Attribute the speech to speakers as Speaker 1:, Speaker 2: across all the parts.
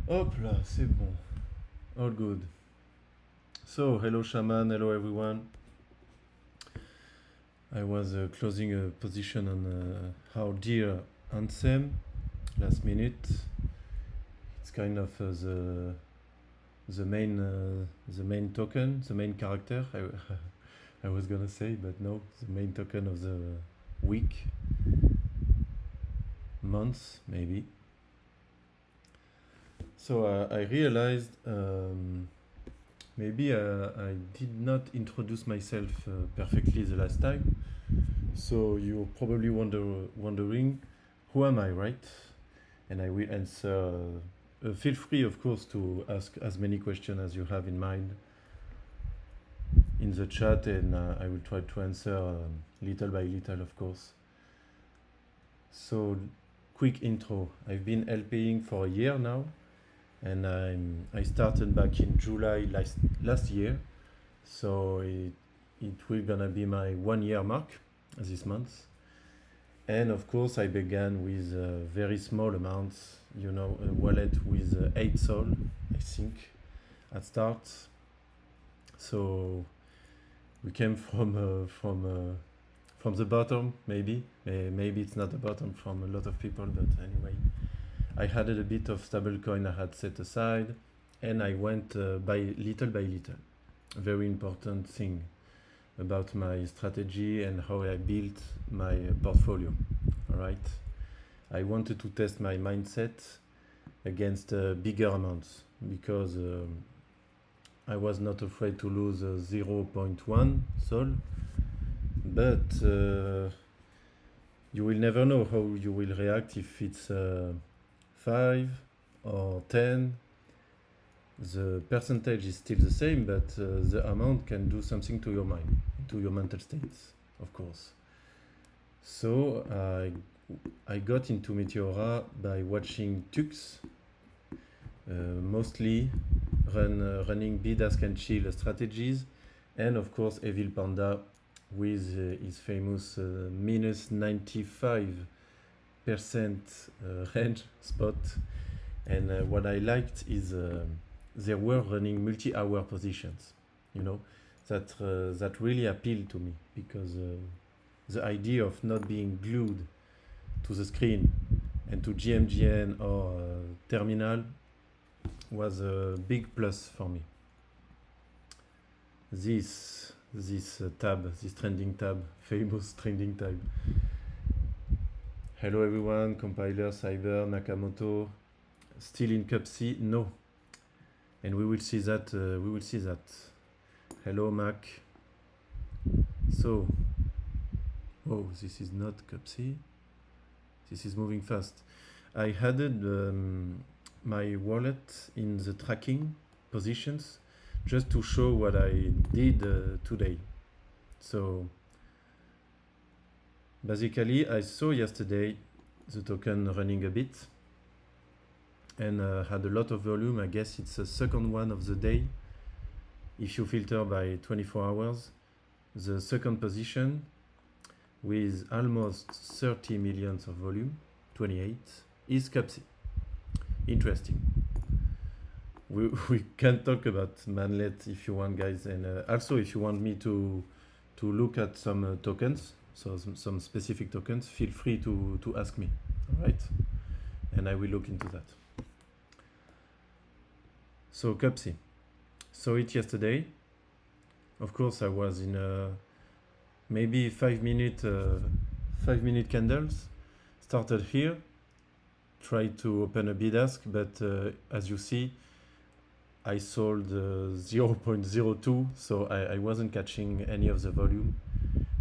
Speaker 1: Hop là, c'est bon. All good. So, hello shaman, hello everyone. I was closing a position on our dear ANSEM last minute. It's kind of the main token, the main character. I was gonna say, but no, the main token of the week, month maybe. So I realized maybe I did not introduce myself perfectly the last time. So you're probably wondering, who am I, right? And I will answer. Feel free, of course, to ask as many questions as you have in mind in the chat, and I will try to answer little by little, of course. So, quick intro. I've been LPing for a year now, and I started back in July last year, so it will gonna be my 1 year mark this month. And of course I began with very small amounts, you know, a wallet with 8 Sol, I think, at start. So we came from the bottom, maybe it's not the bottom from a lot of people, but anyway, I had a bit of stablecoin I had set aside, and I went by little. A very important thing about my strategy and how I built my portfolio. All right, I wanted to test my mindset against bigger amounts because I was not afraid to lose 0.1 Sol, but you will never know how you will react if it's 5 or 10. The percentage is still the same, but the amount can do something to your mind, to your mental states, of course. So I got into Meteora by watching Tuux, mostly running bid, ask and chill strategies, and of course Evil Panda with his famous minus 95% range spot. And what I liked is they were running multi-hour positions, you know, that really appealed to me because the idea of not being glued to the screen and to GMGN or terminal was a big plus for me. This tab, this trending tab, famous trending tab. Hello everyone, compiler, Cyber, Nakamoto, still in Cupsey? No. And we will see that, Hello Mac. So, oh, this is not Cupsey. This is moving fast. I added my wallet in the tracking positions just to show what I did today. So basically I saw yesterday the token running a bit and had a lot of volume. I guess it's the second one of the day if you filter by 24 hours. The second position with almost 30 millions of volume, 28, is Cupsey. Interesting. We can talk about Manlet if you want, guys, and also if you want me to look at some tokens, so some specific tokens, feel free to ask me, all right? And I will look into that. So Cupsey, saw it yesterday. Of course, I was in maybe 5 minute candles. Started here, tried to open a bid ask, but as you see, I sold 0.02, so I wasn't catching any of the volume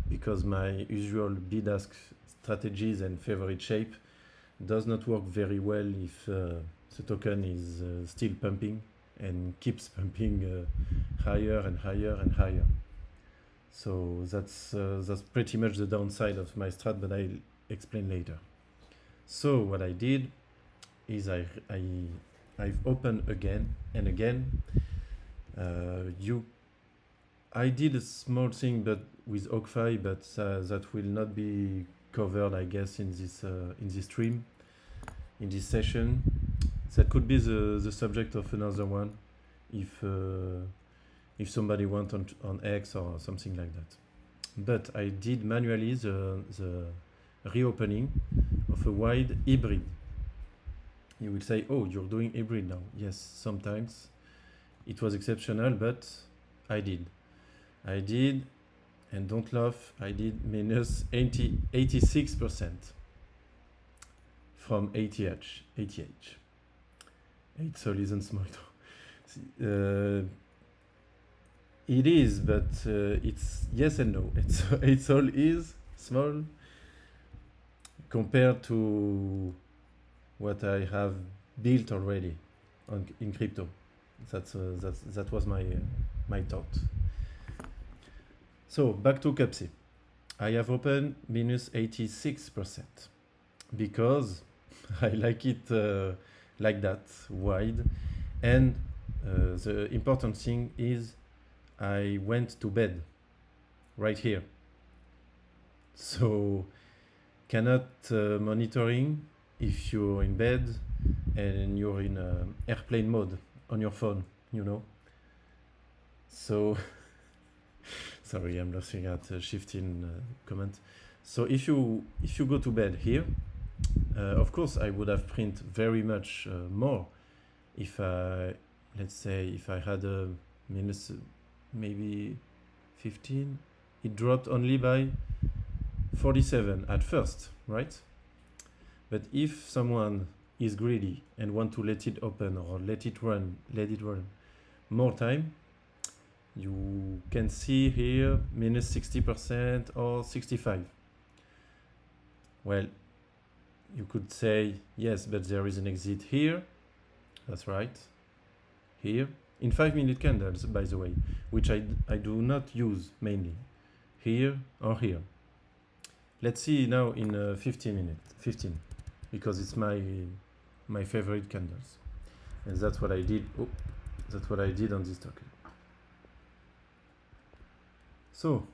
Speaker 1: because my usual bid ask strategies and favorite shape does not work very well if the token is still pumping and keeps pumping higher and higher and higher. So that's pretty much the downside of my strat, but I'll explain later. So what I did is I've opened again and again. I did a small thing, but with OCFI, but that will not be covered, I guess, in this stream, in this session. That could be the subject of another one, if somebody wants on X or something like that. But I did manually the reopening of a wide hybrid. You will say, oh, you're doing hybrid now. Yes, sometimes. It was exceptional, but I did. And don't laugh, I did minus 86% from ATH. 8 sol isn't small. It is, but it's yes and no. 8 sol is small compared to what I have built already in crypto. That was my thought. So back to Cupsey. I have opened minus 86% because I like it like that, wide. And the important thing is I went to bed right here. So cannot monitoring if you're in bed and you're in airplane mode on your phone, you know. So sorry, I'm looking at shifting comment. So if you go to bed here, of course I would have print very much more if let's say if I had a minus maybe 15, it dropped only by 47 at first, right? But if someone is greedy and want to let it open or let it run more time, you can see here minus 60% or 65. Well, you could say yes, but there is an exit here. That's right. Here in 5-minute candles, by the way, which I do not use mainly. Here or here. Let's see now in 15, because it's my favorite candles, and that's what I did. Oh, that's what I did on this token. So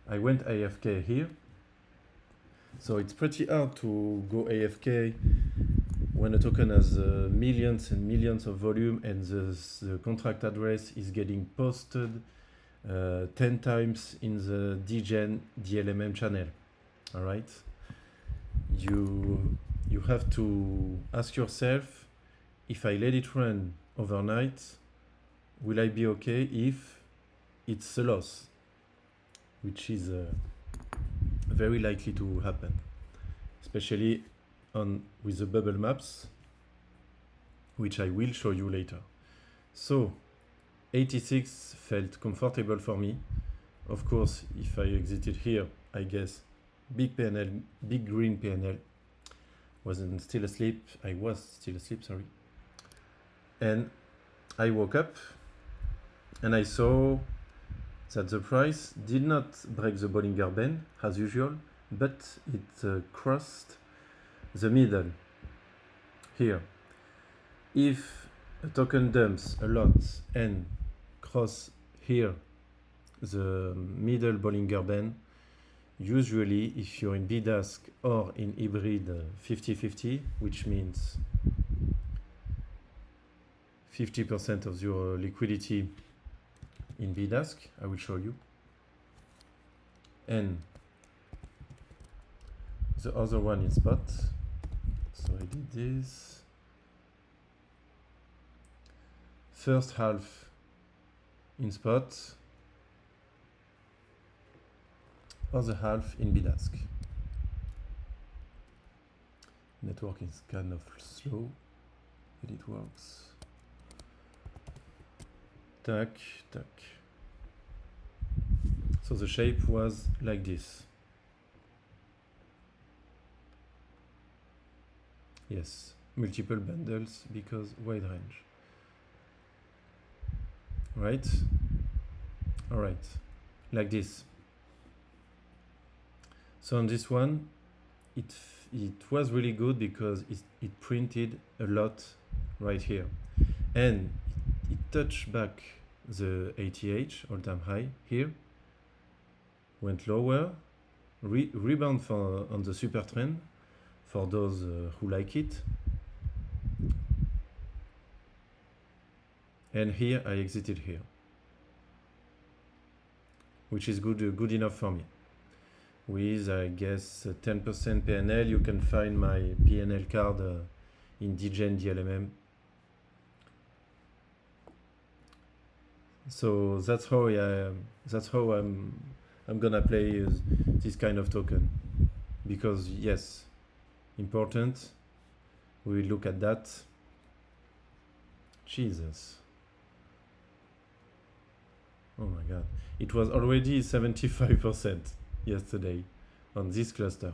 Speaker 1: I went AFK here. So it's pretty hard to go AFK when a token has millions and millions of volume and the contract address is getting posted 10 times in the DLMM channel. All right. You have to ask yourself, if I let it run overnight, will I be okay if it's a loss? Which is very likely to happen, especially with the bubble maps, which I will show you later. So 86 felt comfortable for me. Of course, if I exited here, I guess big PNL, big green PNL, wasn't still asleep. I was still asleep, sorry. And I woke up and I saw that the price did not break the Bollinger Band as usual, but it crossed the middle here. If a token dumps a lot and cross here the middle Bollinger Band, usually if you're in BDASK or in hybrid 50-50, which means 50% of your liquidity in BDASK, I will show you, and the other one in spot. So I did this. First half in spot, other half in BDASK. Network is kind of slow, but it works. Tac, tac. So the shape was like this. Yes, multiple bundles because wide range. Right? All right, like this. So on this one, it was really good because it printed a lot right here, and it touched back the ATH all-time high here, went lower, rebound on the super trend for those who like it, and here I exited here, which is good enough for me. With, I guess, 10% PNL, you can find my PNL card in DGen DLMM. So that's how I'm gonna play this kind of token, because yes, important. We will look at that. Jesus. Oh my God. It was already 75% yesterday on this cluster.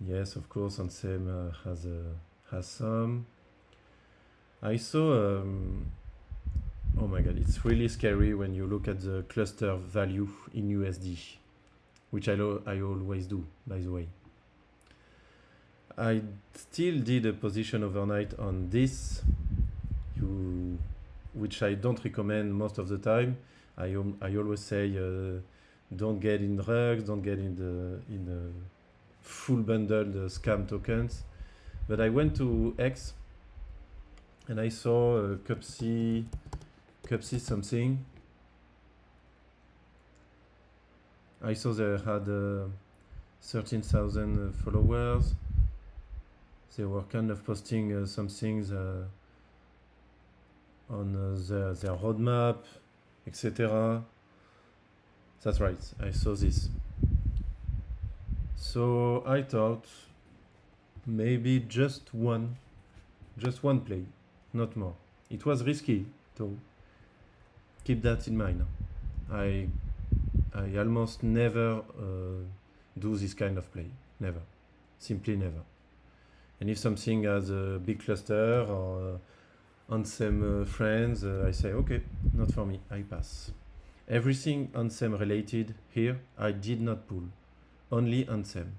Speaker 1: Yes, of course, ANSEM has some. I saw, oh my God, it's really scary when you look at the cluster value in USD, which I always do, by the way. I still did a position overnight on this, which I don't recommend most of the time. I always say don't get in drugs, don't get in the full bundled scam tokens. But I went to X and I saw Cupsey something. I saw they had 13,000 followers. They were kind of posting some things on their roadmap, etc. That's right, I saw this. So I thought maybe just one play, not more. It was risky, so keep that in mind. I almost never do this kind of play, never, simply never. And if something has a big cluster or ANSEM friends, I say, okay, not for me, I pass. Everything ANSEM related here, I did not pull. Only ANSEM,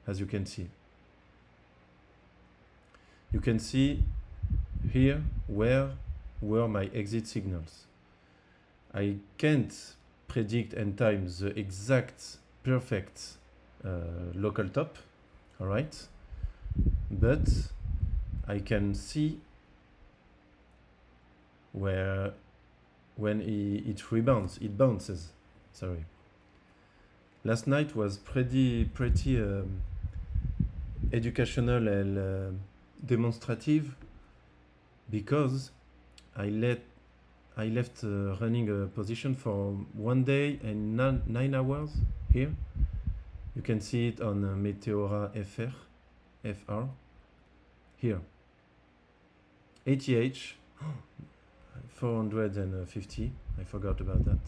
Speaker 1: as you can see. You can see here where were my exit signals. I can't predict and time the exact perfect local top, all right? But I can see where when it rebounds, it bounces. Sorry. Last night was pretty educational and demonstrative, because I left running a position for 1 day and 9 hours here. You can see it on Meteora FR here. ATH 450, I forgot about that.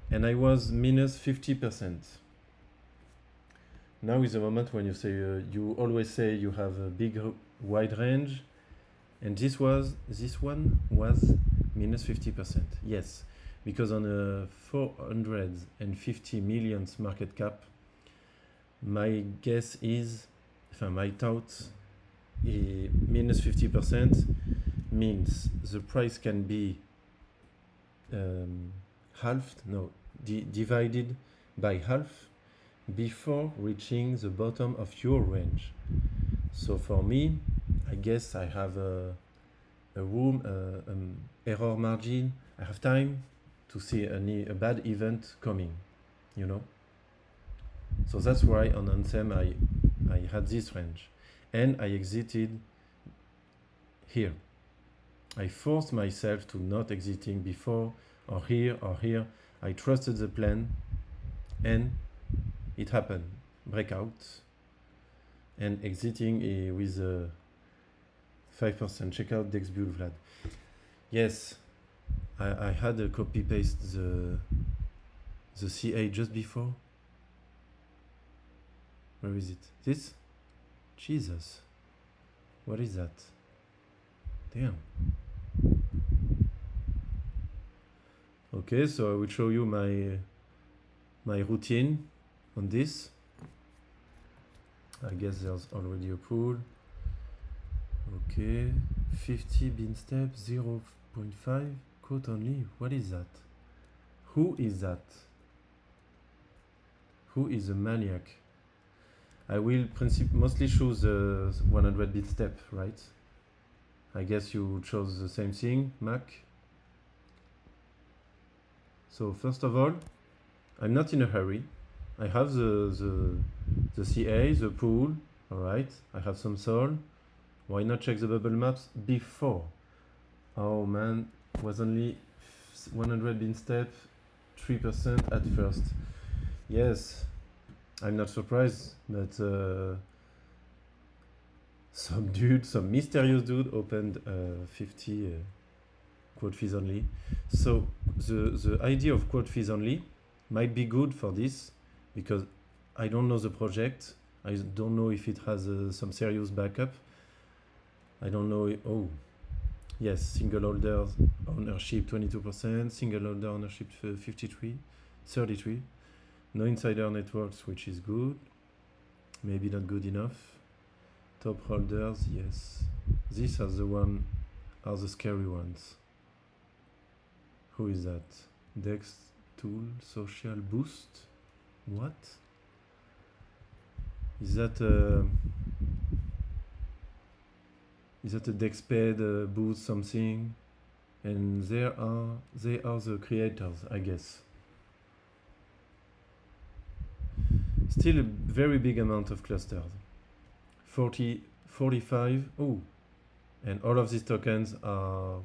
Speaker 1: And I was minus 50%. Now is the moment when you say, you always say you have a big wide range, and this one was minus 50%. Yes, because on a 450 million market cap, my guess is, my thought, minus 50% means the price can be divided by half before reaching the bottom of your range. So for me, I guess I have a room, error margin. I have time to see a bad event coming, you know. So that's why on ANSEM I had this range, and I exited here. I forced myself to not exiting before or here or here. I trusted the plan, and it happened. Breakout and exiting with 5%. Check out DexBull, Vlad. Yes, I had a copy paste the CA just before. Where is it? This? Jesus. What is that? Damn. Okay, so I will show you my routine on this. I guess there's already a pool. Okay, 50 bean step, 0.5, quote only. What is that? Who is that? Who is a maniac? I will mostly choose the 100 bean step, right? I guess you chose the same thing, Mac. So first of all, I'm not in a hurry. I have the CA, the pool, all right. I have some sol. Why not check the bubble maps before? Oh man, was only 100 bin step, 3% at first. Yes, I'm not surprised, but some mysterious dude opened 50 quote fees only. So the idea of quote fees only might be good for this because I don't know the project. I don't know if it has some serious backup. I don't know. Oh, yes, single holder ownership 22%, single holder ownership 33. No insider networks, which is good. Maybe not good enough. Top holders, yes. These are the scary ones. Who is that? Dex tool social boost. What? Is that a DexPed boost something? And they are the creators, I guess. Still a very big amount of clusters. 40, 45. Oh, and all of these tokens are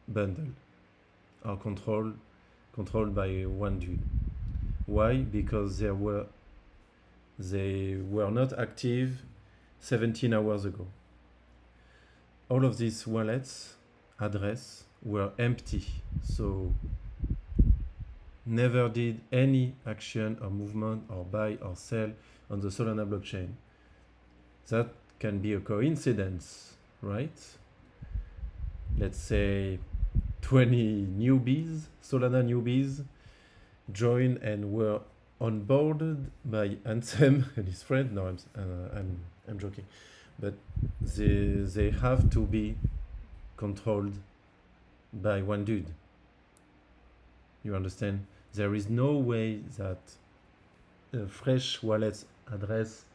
Speaker 1: bundled, are controlled by one dude. Why? Because they were not active 17 hours ago. All of these wallets address were empty, so never did any action or movement or buy or sell on the Solana blockchain. That can be a coincidence, right? Let's say 20 newbies, Solana newbies, joined and were onboarded by ANSEM and his friend. No, I'm joking, but they have to be controlled by one dude. You understand? There is no way that a fresh wallet's address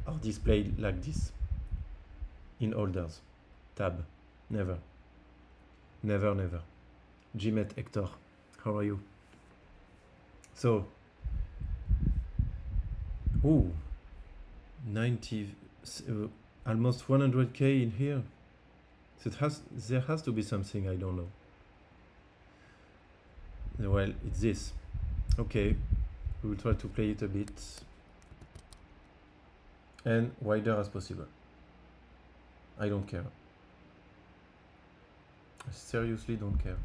Speaker 1: are displayed like this in holders tab. Never. Gmet Hector, how are you? So, 90, almost 100k in here. So there has to be something I don't know. Well, it's this. Okay, we will try to play it a bit and wider as possible. I don't care. I seriously don't care.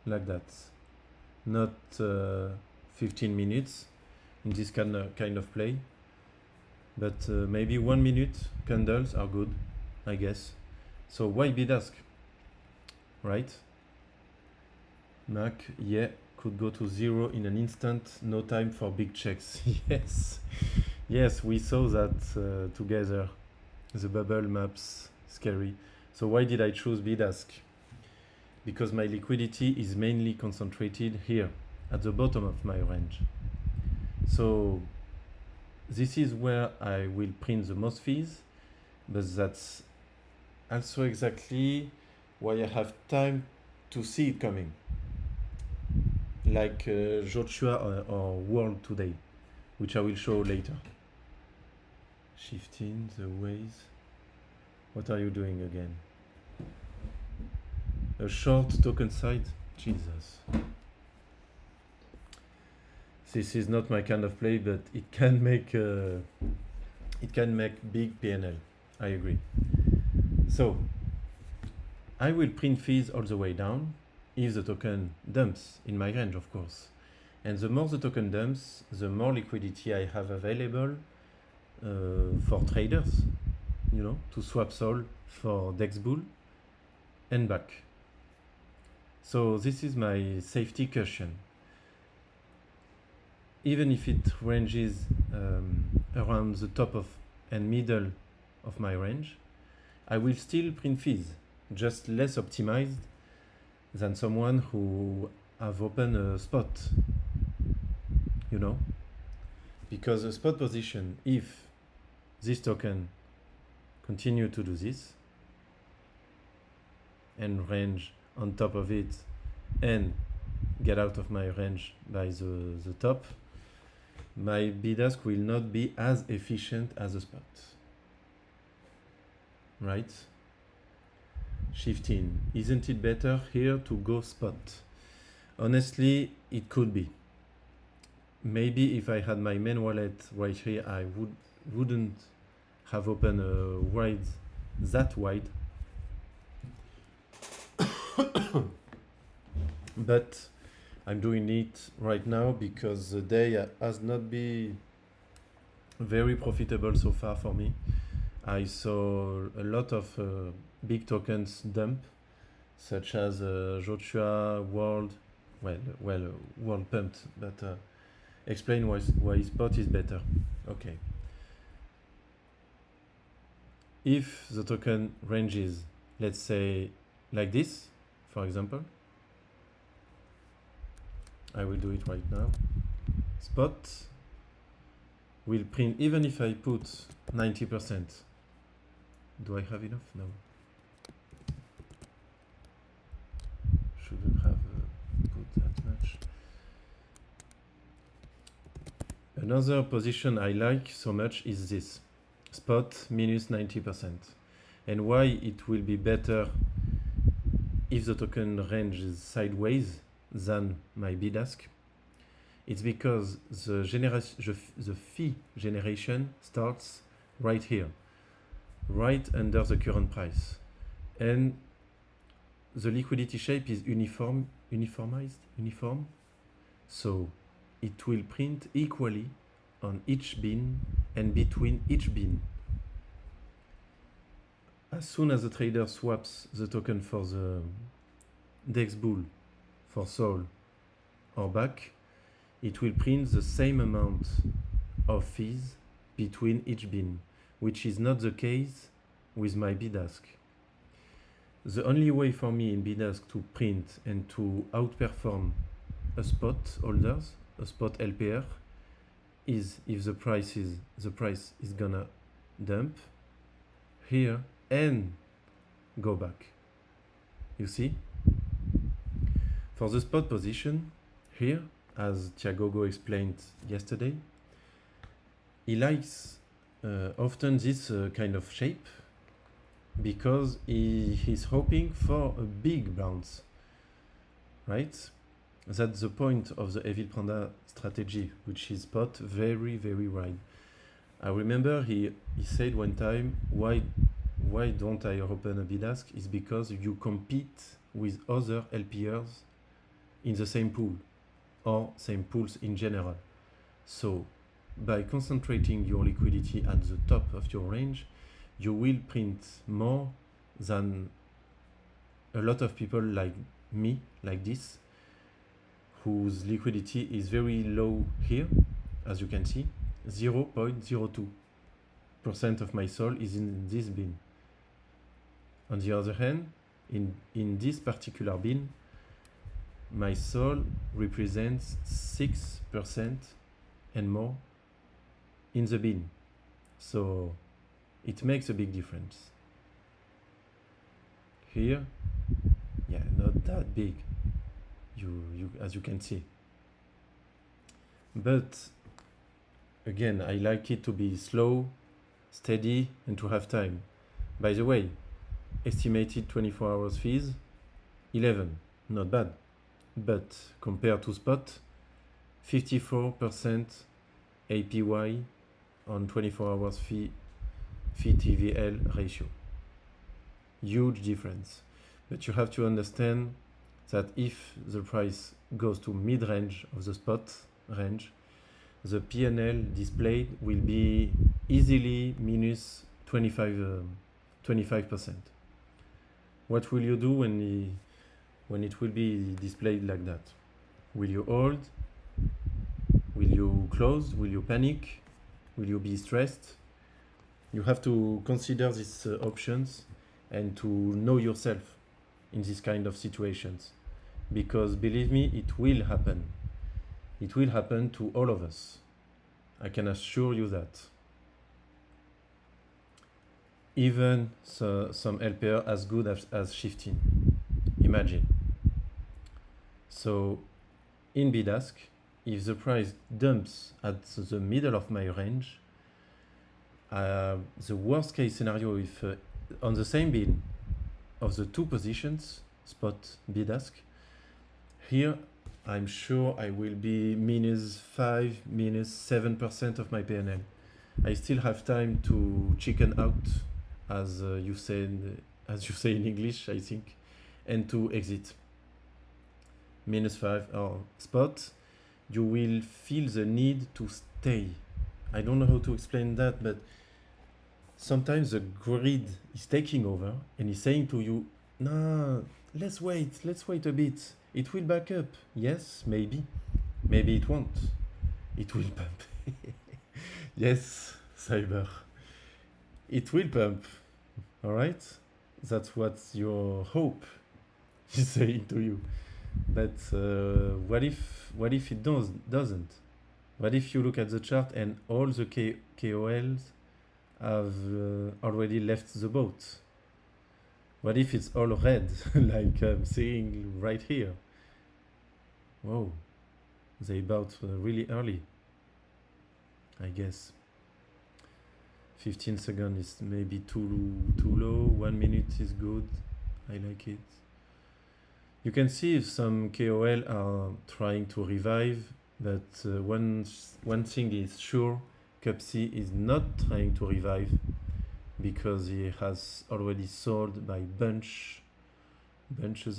Speaker 1: Like that. Not 15 minutes in this kind of play, but maybe 1 minute candles are good, I guess. So why bid ask? Right? Mac, yeah, could go to 0 in an instant, no time for big checks. Yes, we saw that together. The bubble maps, scary. So why did I choose bid ask? Because my liquidity is mainly concentrated here, at the bottom of my range. So this is where I will print the most fees, but that's also exactly why I have time to see it coming. Like JOTCHUA or World Today, which I will show later. Shifting the ways. What are you doing again? A short token side? Jesus. This is not my kind of play, but it can make big PNL. I agree. So I will print fees all the way down if the token dumps in my range, of course. And the more the token dumps, the more liquidity I have available for traders, you know, to swap Sol for DexBull and back. So this is my safety cushion. Even if it ranges around the top of and middle of my range, I will still print fees, just less optimized than someone who have opened a spot, you know? Because a spot position, if this token continue to do this and range on top of it and get out of my range by the top, my bid ask will not be as efficient as a spot. Right? Shifting. Isn't it better here to go spot? Honestly, it could be. Maybe if I had my main wallet right here, I wouldn't have opened a wide, that wide. But I'm doing it right now because the day has not been very profitable so far for me. I saw a lot of big tokens dump, such as JOTCHUA, World pumped, but explain why spot is better. Okay. If the token ranges, let's say like this, for example, I will do it right now. Spot will print, even if I put 90%. Do I have enough? No. Shouldn't have put that much. Another position I like so much is this. Spot minus 90%. And why it will be better if the token ranges sideways than my bid ask? It's because the fee generation starts right here, right under the current price. And the liquidity shape is uniform. So it will print equally on each bin and between each bin. As soon as the trader swaps the token for the DexBull for Sol or back, it will print the same amount of fees between each bin, which is not the case with my bid ask. The only way for me in bid ask to print and to outperform a spot holders, a spot LPR, is if the price is gonna dump here and go back. You see? For the spot position here, as Thiago explained yesterday, he likes often this kind of shape because he's hoping for a big bounce, right? That's the point of the Evil Panda strategy, which is spot very, very wide. I remember he said one time, why don't I open a bid ask? Is because you compete with other LPers in the same pool or same pools in general. So by concentrating your liquidity at the top of your range, you will print more than a lot of people like me, like this, whose liquidity is very low here, as you can see. 0.02% of my Sol is in this bin. On the other hand, in this particular bin, my Sol represents 6% and more in the bin. So it makes a big difference. Here, yeah, not that big, as you can see. But again, I like it to be slow, steady, and to have time. By the way, estimated 24 hours fees, 11, not bad. But compared to spot, 54% APY on 24 hours fee TVL ratio. Huge difference. But you have to understand that if the price goes to mid-range of the spot range, the PNL displayed will be easily minus 25%. What will you do when it will be displayed like that? Will you hold? Will you close? Will you panic? Will you be stressed? You have to consider these options and to know yourself in this kind of situations. Because believe me, it will happen. It will happen to all of us. I can assure you that. even some LPer as good as shifting. Imagine. So in BDASK, if the price dumps at the middle of my range, the worst case scenario, if on the same bid of the two positions, spot BDASK, here I'm sure I will be -5, -7% of my PNL. I still have time to chicken out, as you say in English, I think, and to exit. -5 or spot, you will feel the need to stay. I don't know how to explain that, but sometimes the greed is taking over and is saying to you, nah, let's wait a bit. It will back up. Yes, maybe. Maybe it won't. It will pump. Yes, Cyber. It will pump. All right? That's what your hope is saying to you. But what if it doesn't? What if you look at the chart and all the KOLs have already left the boat? What if it's all red, like I'm seeing right here? Whoa, they bought really early, I guess. 15 seconds is maybe too low. 1 minute is good. I like it. You can see if some KOL are trying to revive, but one thing is sure, Cupsey is not trying to revive because he has already sold by bunches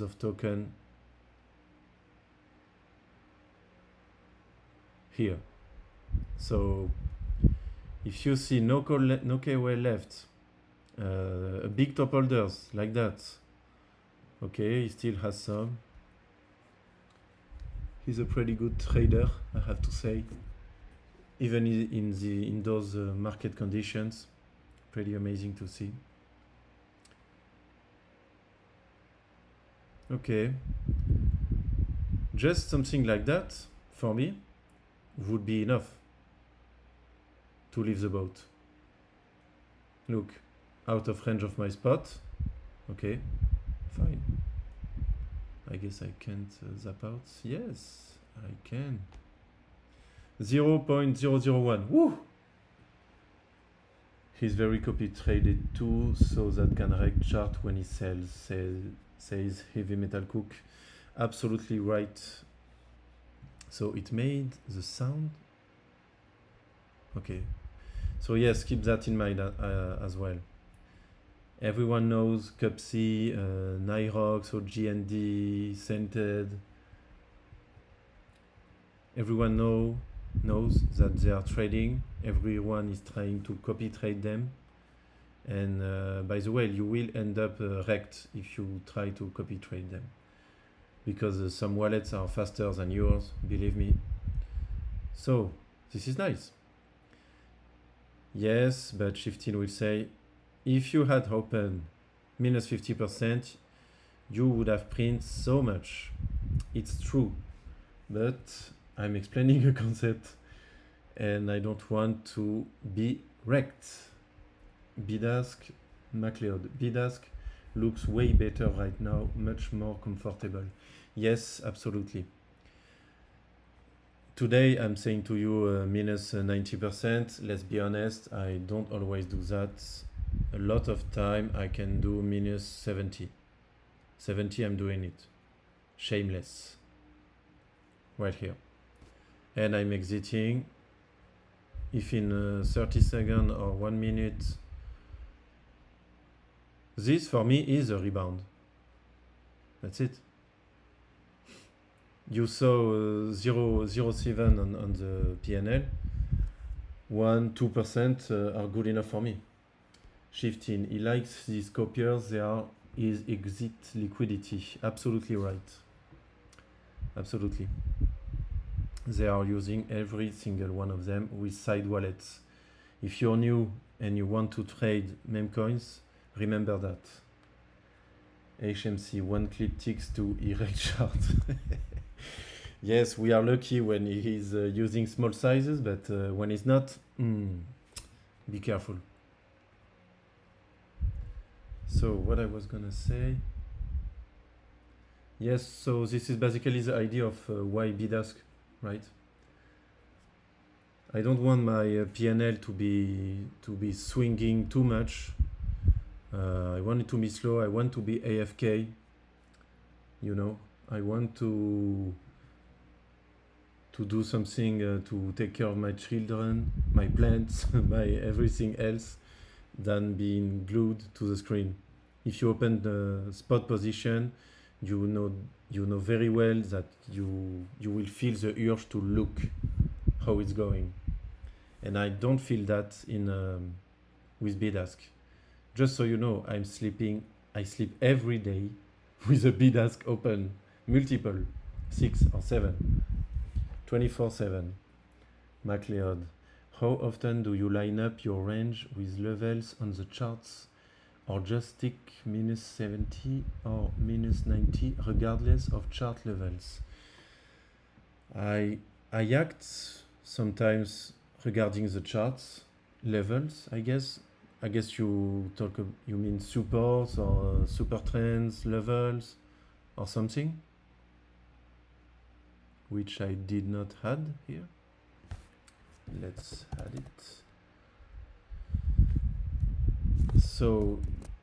Speaker 1: of token here. So if you see no KOL left, a big top holders like that, okay, he still has some. He's a pretty good trader, I have to say, even in those market conditions. Pretty amazing to see. Okay, just something like that for me would be enough to leave the boat. Look, out of range of my spot. Okay, fine. I guess I can't zap out. Yes, I can. 0.001. Woo! He's very copy traded too, so that can rekt chart when he sells, says Heavy Metal Cook. Absolutely right. So it made the sound. Okay. So yes, keep that in mind as well. Everyone knows Cupsey, Nyrox, OGND, Scented. Everyone knows that they are trading. Everyone is trying to copy trade them. And by the way, you will end up rekt if you try to copy trade them. Because some wallets are faster than yours, believe me. So, this is nice. Yes, but Shifting will say, if you had opened -50%, you would have printed so much. It's true, but I'm explaining a concept and I don't want to be rekt. BDASK, MacLeod. BDASK looks way better right now, much more comfortable. Yes, absolutely. Today I'm saying to you -90%. Let's be honest, I don't always do that. A lot of time I can do -70. 70 I'm doing it. Shameless. Right here. And I'm exiting. If in 30 seconds or 1 minute, this for me is a rebound. That's it. You saw 0.07 on the PNL. 1-2% are good enough for me. Shifting, he likes these copiers. They are his exit liquidity. Absolutely right. Absolutely. They are using every single one of them with side wallets. If you're new and you want to trade meme coins, remember that. HMC, one clip ticks to erect chart. Yes, we are lucky when he's using small sizes, but when he's not, be careful. So what I was gonna say, yes, so this is basically the idea of why BDASK, right? I don't want my PNL to be swinging too much. I want it to be slow. I want to be AFK. You know, I want to do something to take care of my children, my plants, my everything else, than being glued to the screen. If you open the spot position, you know very well that you will feel the urge to look how it's going, and I don't feel that in with BDASK. Just so you know, I sleep every day with a BDASK open, multiple, 6 or 7, 24/7. MacLeod, how often do you line up your range with levels on the charts, or just stick -70 or -90 regardless of chart levels? I act sometimes regarding the charts levels, I guess. I guess you mean supports or super trends levels or something, which I did not add here. Let's add it. So,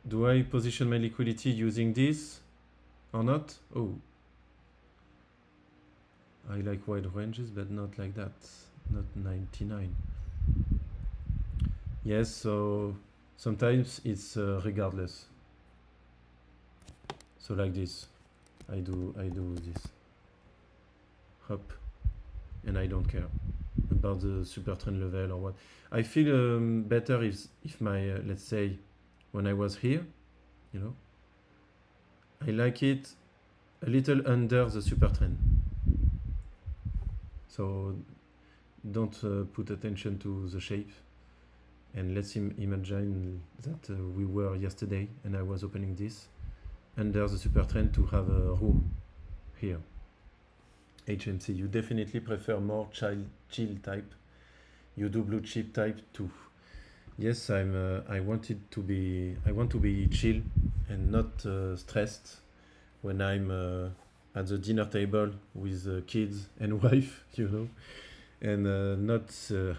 Speaker 1: do I position my liquidity using this or not? Oh, I like wide ranges, but not like that. Not 99. Yes, so sometimes it's regardless. So like this, I do this. Hop, and I don't care about the super trend level or what. I feel better if my let's say when I was here, you know, I like it a little under the super trend. So don't put attention to the shape, and let's imagine that we were yesterday and I was opening this under the super trend to have a room here. HMC, you definitely prefer more chill type. You do blue chip type too. Yes, I want to be chill and not stressed when I'm at the dinner table with kids and wife, you know, and not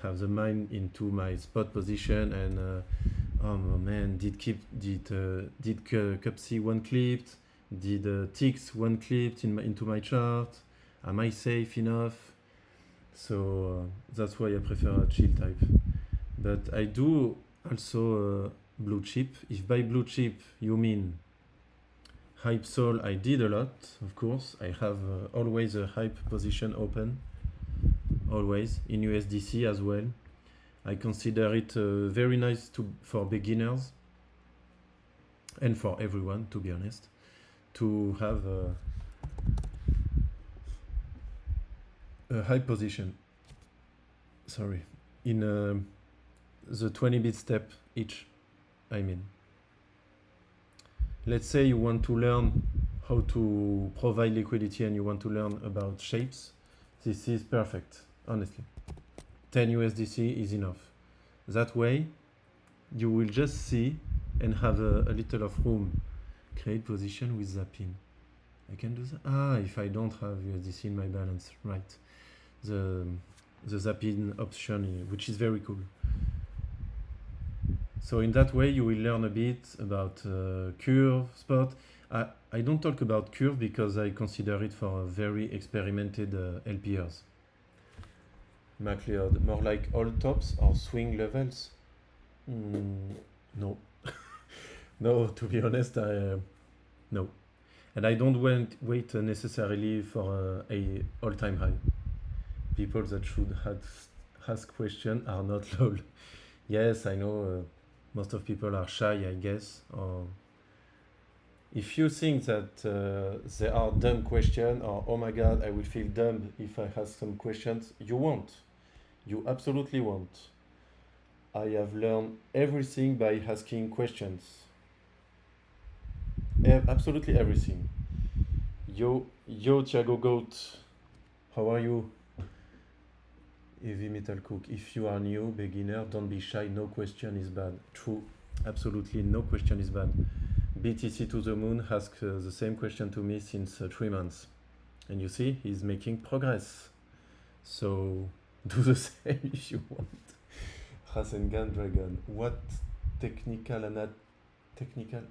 Speaker 1: have the mind into my spot position and oh man, did Cupsey one clipped, did Tuux one clipped into my chart, am I safe enough? So that's why I prefer a chill type. But I do also blue chip. If by blue chip you mean hype sol, I did a lot, of course. I have always a hype position open, always, in USDC as well. I consider it very nice for beginners and for everyone, to be honest, to have a high position. Sorry, in the 20-bit step each, I mean. Let's say you want to learn how to provide liquidity and you want to learn about shapes. This is perfect, honestly. 10 USDC is enough. That way, you will just see and have a little of room. Create position with zapping. I can do that. If I don't have USDC in my balance, right? The zapping option, which is very cool. So in that way, you will learn a bit about curve, spot. I don't talk about curve because I consider it for very experimented LPers. MacLeod, more like all tops or swing levels? No. No, to be honest, no. And I don't wait necessarily for a all-time high. People that should ask questions are not lol. Yes, I know most of people are shy, I guess. Or if you think that there are dumb questions, or oh my god, I will feel dumb if I ask some questions, you won't. You absolutely won't. I have learned everything by asking questions. Absolutely everything. Yo, Thiago Goat, how are you? Heavy Metal Cook, if you are new, beginner, don't be shy, no question is bad. True, absolutely no question is bad. BTC to the moon asked the same question to me since 3 months. And you see, he's making progress. So do the same if you want. Rasengan Dragon. What technical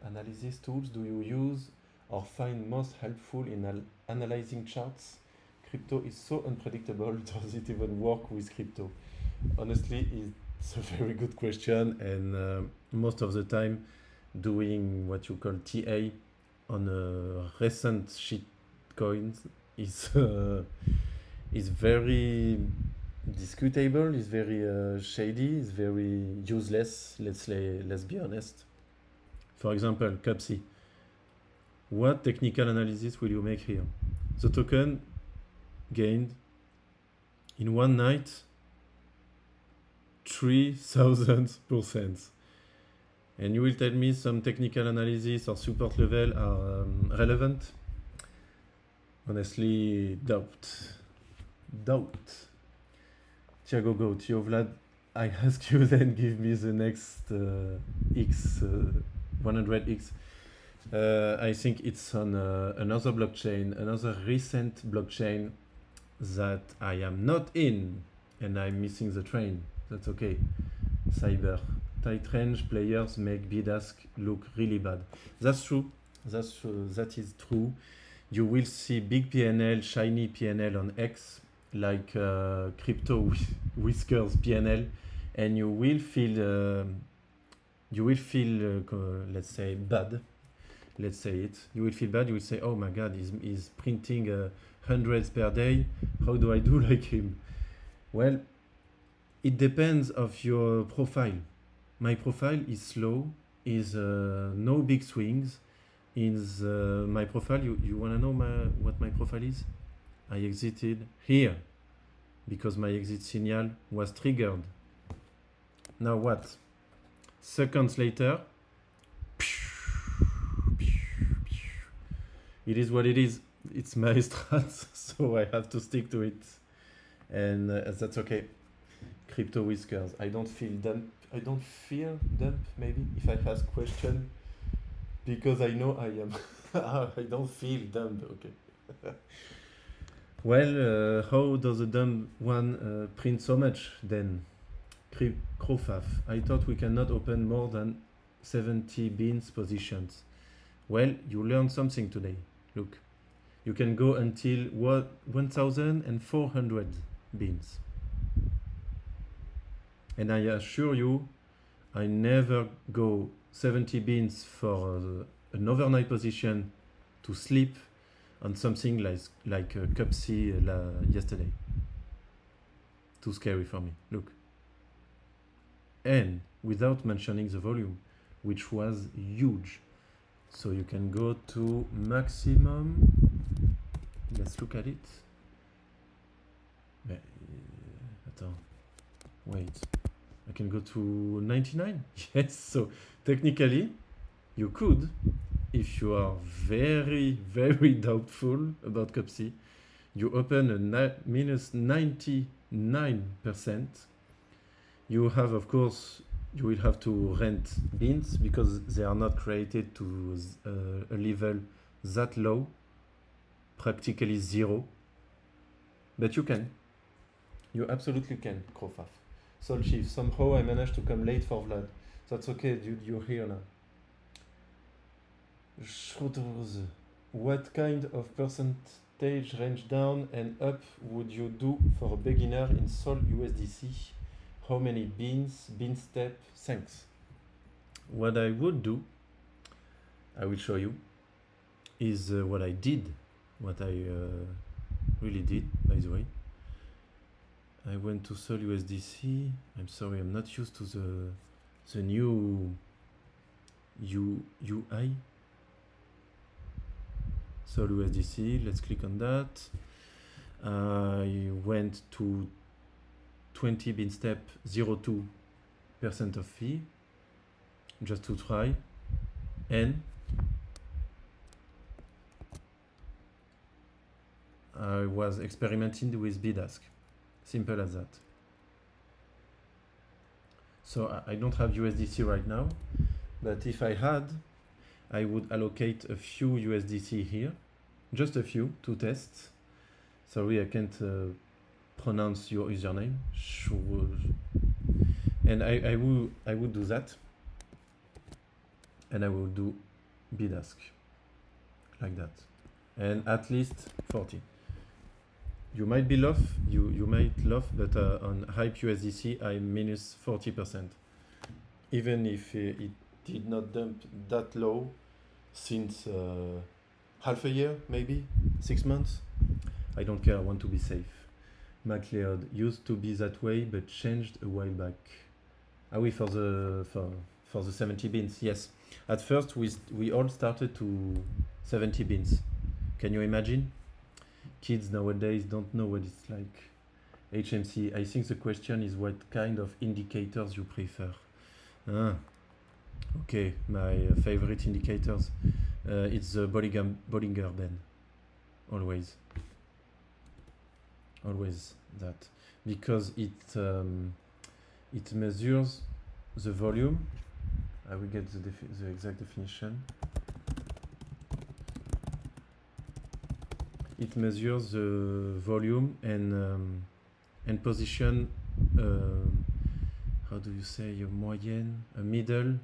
Speaker 1: analysis tools do you use or find most helpful in analyzing charts? Crypto is so unpredictable. Does it even work with crypto? Honestly, it's a very good question, and most of the time doing what you call TA on recent shitcoins is very discutable, is very shady, is very useless. Let's be honest. For example, Cupsey. What technical analysis will you make here? The token gained in one night 3000%. And you will tell me some technical analysis or support level are relevant? Honestly, doubt. Thiago Goat, yo Vlad, I ask you then give me the next X, 100X. I think it's on another blockchain, another recent blockchain that I am not in, and I'm missing the train. That's okay. Cyber. Tight range players make BDASK look really bad. That's true. That is true. You will see big PNL, shiny PNL on X, like crypto whiskers PNL, and you will feel let's say bad. Let's say it. You will feel bad. You will say, "Oh my God, he's printing hundreds per day. How do I do like him?" Well, it depends of your profile. My profile is slow, is no big swings. Is my profile, you want to know what my profile is? I exited here because my exit signal was triggered. Now what? Seconds later, it is what it is. It's my strat, so I have to stick to it. And that's okay. Crypto whiskers. I don't feel dump. Maybe if I ask question, because I know I am. I don't feel dumb. Okay. Well, how does a dumb one print so much then? Crowfaf. I thought we cannot open more than 70 beans positions. Well, you learned something today. Look, you can go until 1,400 beans. And I assure you, I never go 70 beans for an overnight position to sleep on something like Cupsey yesterday. Too scary for me. Look. And without mentioning the volume, which was huge. So you can go to maximum. Let's look at it. Wait. I can go to 99. Yes. So technically, you could, if you are very, very doubtful about Cupsey, you open a minus 99%. You have, of course, you will have to rent beans because they are not created to a level that low, practically zero. But you can. You absolutely can, Crowfaf. Soul Chief, somehow I managed to come late for Vlad. That's okay, dude, you're here now. Schroeder's, what kind of percentage range down and up would you do for a beginner in Sol USDC? How many beans, bean step? Thanks. What I would do, I will show you, is what I did, what I really did, by the way. I went to Sol USDC. I'm sorry, I'm not used to the new UI. Sol USDC, let's click on that. I went to 20 bean step 0.2% of fee just to try, and I was experimenting with BDASK. Simple as that. So I don't have USDC right now, but if I had, I would allocate a few USDC here, just a few to test. Sorry, I can't pronounce your username. And I would do that, and I will do bid ask like that, and at least 40. You might be low, you might laugh, but on hype USDC I'm minus 40%, even if it did not dump that low since half a year, maybe 6 months. I don't care, I want to be safe. MacLeod used to be that way, but changed a while back. Ah oui, for the 70 bins, yes. At first we all started to 70 bins. Can you imagine? Kids nowadays don't know what it's like. HMC, I think the question is what kind of indicators you prefer. Okay, my favorite indicators. It's the Bollinger Band. Always that, because it measures the volume. I will get the exact definition. It measures the volume and position. How do you say a moyenne, a middle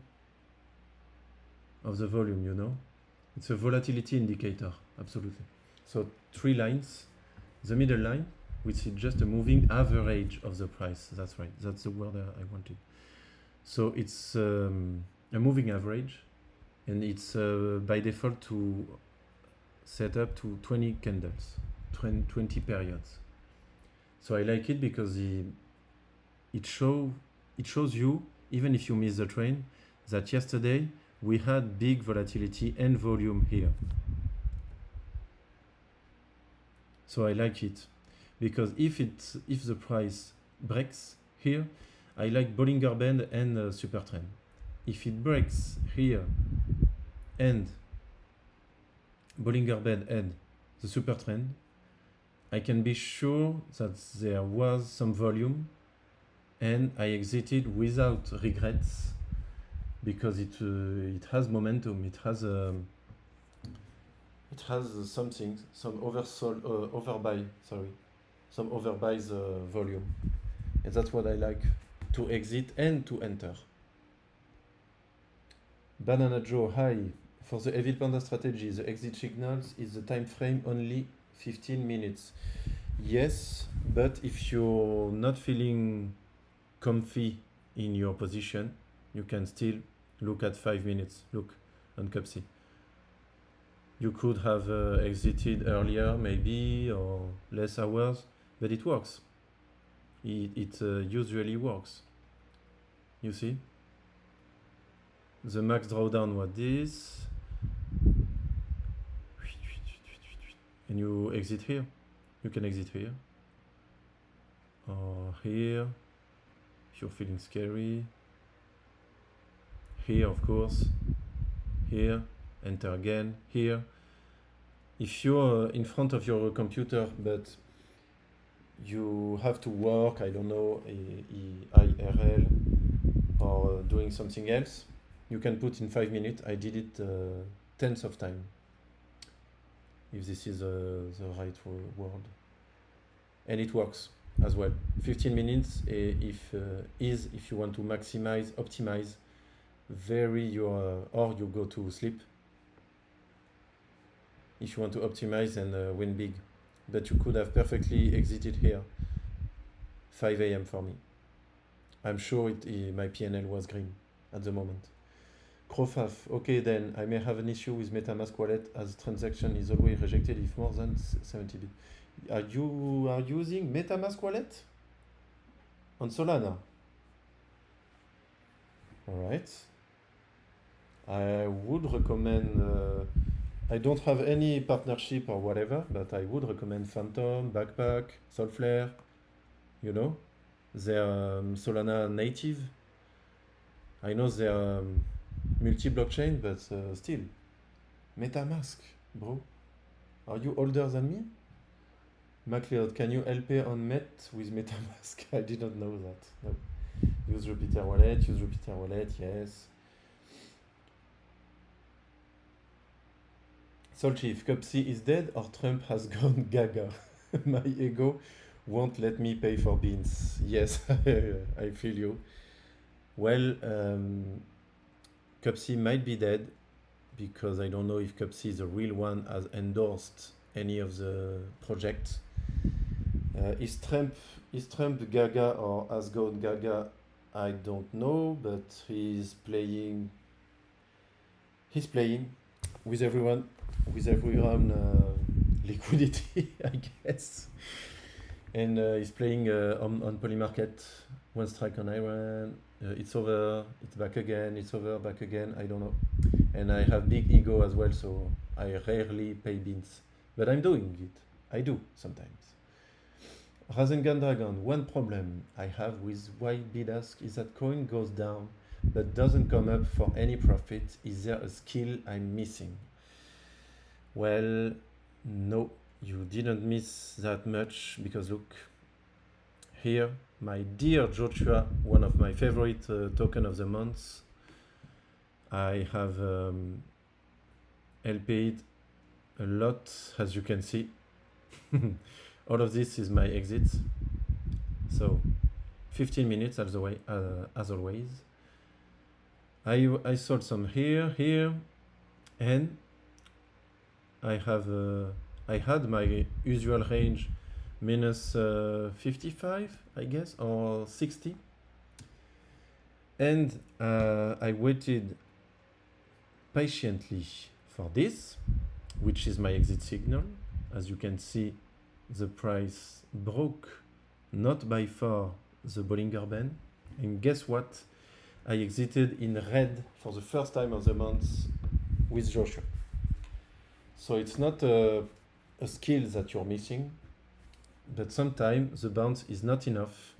Speaker 1: of the volume? You know, it's a volatility indicator. Absolutely. So 3 lines. The middle line, which is just a moving average of the price. That's right. That's the word I wanted. So it's a moving average, and it's by default to set up to 20 candles, 20 periods. So I like it because it shows you, even if you miss the train, that yesterday we had big volatility and volume here. So I like it because if the price breaks here, I like Bollinger Band and super trend. If it breaks here and Bollinger Band and the super trend, I can be sure that there was some volume, and I exited without regrets because it has momentum. It has something, some overbuy. Sorry, some overbuys volume, and that's what I like to exit and to enter. Banana Joe, hi. For the Evil Panda strategy, the exit signals is the time frame only 15 minutes. Yes, but if you're not feeling comfy in your position, you can still look at 5 minutes. Look on Cupsey. You could have exited earlier, maybe, or less hours, but it works. It usually works. You see? The max drawdown was this. And you exit here. You can exit here. Or here. If you're feeling scary. Here, of course. Here. Enter again. Here. If you're in front of your computer, but you have to work, I don't know, IRL, or doing something else, you can put in 5 minutes. I did it tens of time, if this is the right word. And it works as well. 15 minutes if you want to maximize, optimize or you go to sleep. If you want to optimize and win big. But you could have perfectly exited here. 5 a.m. for me. I'm sure my PNL was green at the moment. Crofaf, okay, then I may have an issue with MetaMask wallet as transaction is always rejected if more than 70 bits. Are you using MetaMask wallet on Solana? All right. I would recommend. I don't have any partnership or whatever, but I would recommend Phantom, Backpack, Solflare. You know, they're Solana native. I know they're multi-blockchain, but still, MetaMask, bro. Are you older than me? MacLeod, can you LP on Met with MetaMask? I didn't know that. No. Use Jupiter wallet, yes. Soul Chief, Cupsey is dead or Trump has gone gaga? My ego won't let me pay for beans. Yes, I feel you. Well, Cupsey might be dead because I don't know if Cupsey, the real one, has endorsed any of the projects. Is Trump gaga or has gone gaga? I don't know, but he's playing with everyone liquidity, I guess. And he's playing on Poly Market, one strike on Iran. It's over, it's back again, it's over, back again, I don't know. And I have big ego as well, so I rarely pay beans. But I'm doing it. I do sometimes. Rasengan Dragon, one problem I have with white bid-ask is that coin goes down but doesn't come up for any profit. Is there a skill I'm missing? Well, no, you didn't miss that much, because look, here, my dear JOTCHUA, one of my favorite token of the month, I have LP'd a lot, as you can see. All of this is my exits. So 15 minutes as always. I sold some here, and I had my usual range minus 55, I guess, or 60. And I waited patiently for this, which is my exit signal. As you can see, the price broke not by far the Bollinger Band. And guess what? I exited in red for the first time of the month with JOTCHUA. So it's not a skill that you're missing, but sometimes the bounce is not enough,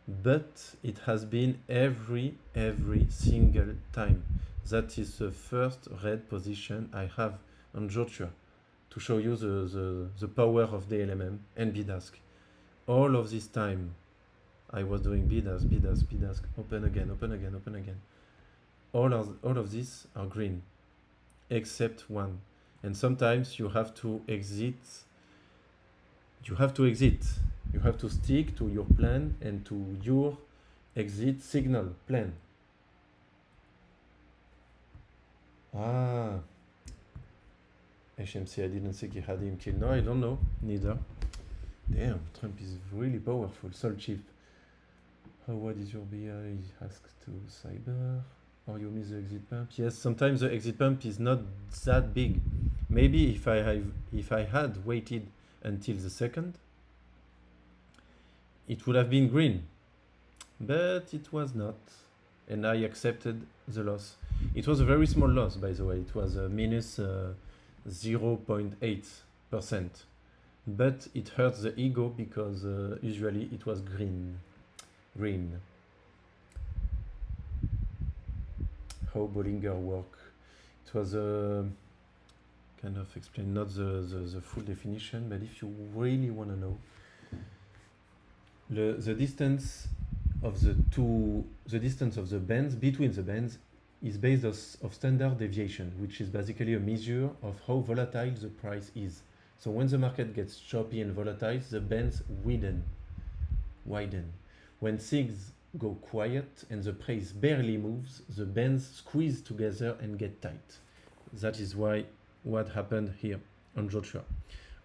Speaker 1: but it has been every single time. That is the first red position I have on JOTCHUA to show you the power of DLMM and bid-ask. All of this time I was doing bid-ask, open again. All of these are green, except one. And sometimes you have to exit. You have to stick to your plan and to your exit signal plan. Ah, HMC, I didn't think he had him killed. No, I don't know, neither. Damn, Trump is really powerful. Soul Chief. What is your BI? He asks to Cyber. Or you miss the exit pump? Yes, sometimes the exit pump is not that big. Maybe if I had waited until the second, it would have been green. But it was not. And I accepted the loss. It was a very small loss, by the way. It was a minus 0.8%. But it hurts the ego because usually it was green. How Bollinger work? It was kind of explain, not the full definition, but if you really want to know, the distance of the bands between the bands is based of standard deviation, which is basically a measure of how volatile the price is. So when the market gets choppy and volatile, the bands widen. When things go quiet and the price barely moves, the bands squeeze together and get tight. That is what happened here on JOTCHUA.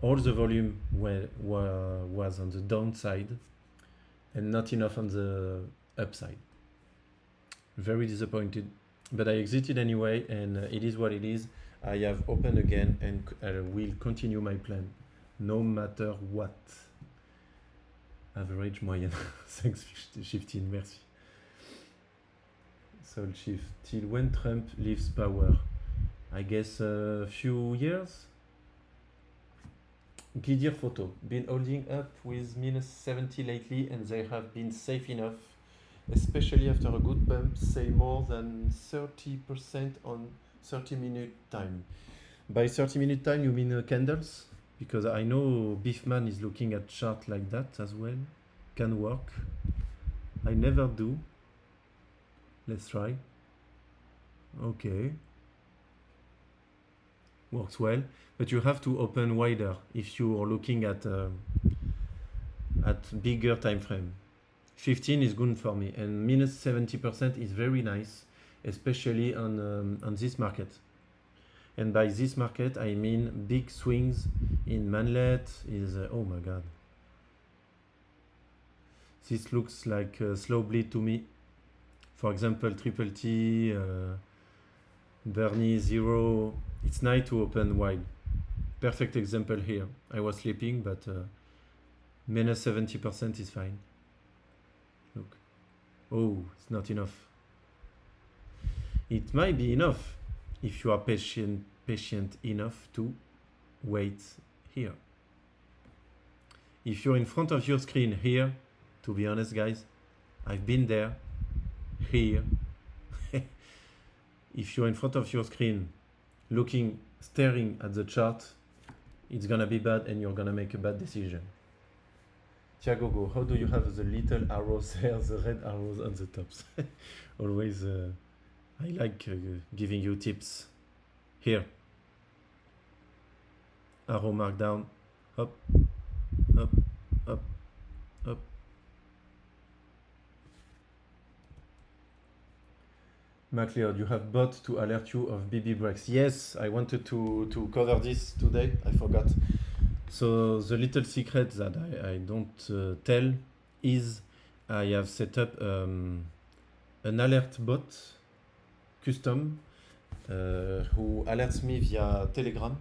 Speaker 1: All the volume was on the downside and not enough on the upside. Very disappointed, but I exited anyway, and it is what it is. I have opened again and I will continue my plan no matter what. Average moyenne. Thanks, 15, merci. Soul Chief, till when Trump leaves power? I guess a few years? Gidir Photo, been holding up with minus 70 lately, and they have been safe enough, especially after a good pump, say more than 30% on 30-minute time. By 30-minute time, you mean candles? Because I know Beefman is looking at chart like that as well. Can work. I never do. Let's try. Okay. works well, but you have to open wider if you are looking at bigger time frame. 15 is good for me, and minus 70% is very nice, especially on this market. And by this market, I mean big swings in manlet is, oh my god. This looks like a slow bleed to me. For example, triple T, Bernie 0, it's nice to open wide. Perfect example here. I was sleeping, but minus 70% is fine. Look. Oh, it's not enough. It might be enough if you are patient enough to wait here. If you're in front of your screen here, to be honest, guys, I've been there, here. If you're in front of your screen, staring at the chart, it's gonna be bad and you're gonna make a bad decision. Tiagogo, how do you have the little arrows there, the red arrows on the tops? Always, I like giving you tips. Here, arrow mark down, up, up, up, up. MacLeod, you have bot to alert you of BB breaks. Yes, I wanted to cover this today. I forgot. So the little secret that I don't tell is I have set up an alert bot custom who alerts me via Telegram.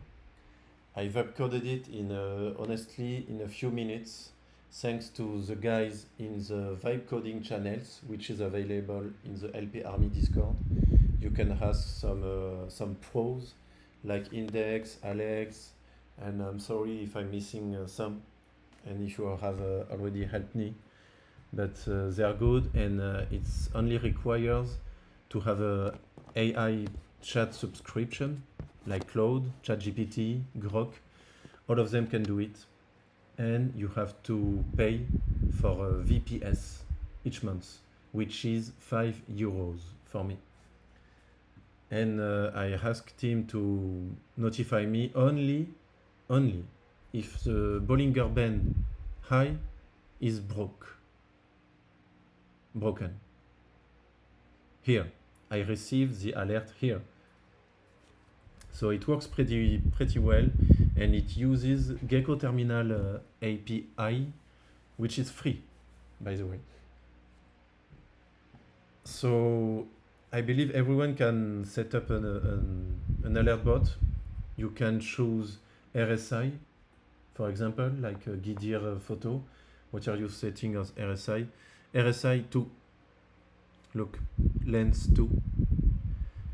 Speaker 1: I've upcoded it in honestly in a few minutes, thanks to the guys in the vibe coding channels, which is available in the LP Army Discord. You can ask some pros like Index, Alex, and I'm sorry if I'm missing some, and if you have already helped me, but they are good, and it's only requires to have a AI chat subscription like Claude, ChatGPT, Grok. All of them can do it, and you have to pay for a VPS each month, which is €5 for me. And I asked him to notify me only if the Bollinger Band high is broken. Here, I receive the alert here. So it works pretty well, and it uses Gecko Terminal API, which is free, by the way. So I believe everyone can set up an alert bot. You can choose RSI, for example, like a Gidir photo. What are you setting as RSI? RSI 2. Look, lens 2.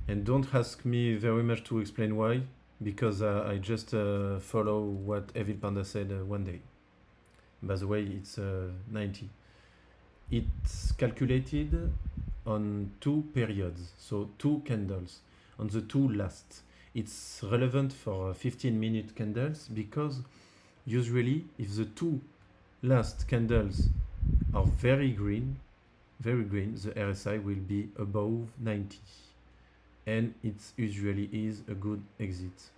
Speaker 1: And don't ask me very much to explain why, because I just follow what Evil Panda said one day. By the way, it's 90. It's calculated on 2 periods, so 2 candles, on the 2 last. It's relevant for 15-minute candles because usually if the 2 last candles are very green, the RSI will be above 90. And it usually is a good exit.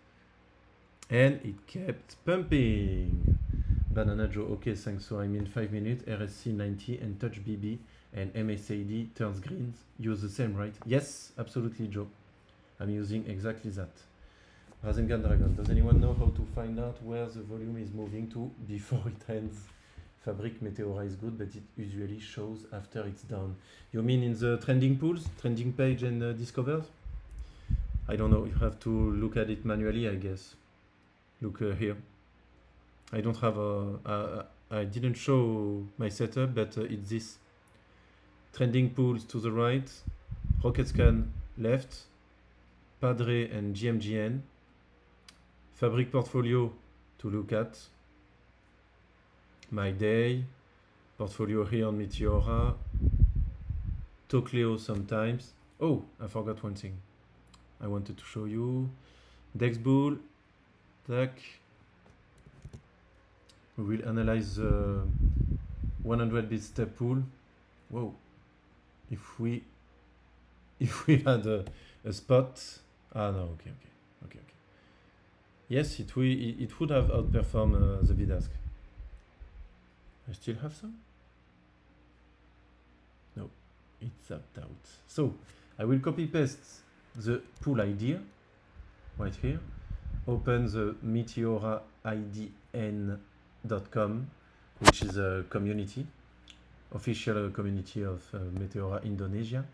Speaker 1: And it kept pumping. Banana Joe, okay, thanks. So I'm in 5 minutes, RSC 90 and touch BB and MACD turns green. Use the same, right? Yes, absolutely, Joe. I'm using exactly that. Rasengan Dragon, does anyone know how to find out where the volume is moving to before it ends? Fabric Meteora is good, but it usually shows after it's done. You mean in the trending pools, trending page and discovers? I don't know, you have to look at it manually, I guess. Look here. I don't have I didn't show my setup, but it's this. Trending pools to the right, Rocket Scan left, Padre and GMGN, Fabric Portfolio to look at, my day, portfolio here on Meteora, Tocleo sometimes. Oh, I forgot one thing. I wanted to show you DexBull. Tac. We will analyze the 100 bit step pool. Whoa! If we had a spot. Ah no, okay. Yes, it would have outperformed the bid ask. I still have some? No, it's zapped out. So I will copy paste the pool idea right here. Open the Meteora idn.com, which is a community, official community of Meteora Indonesia.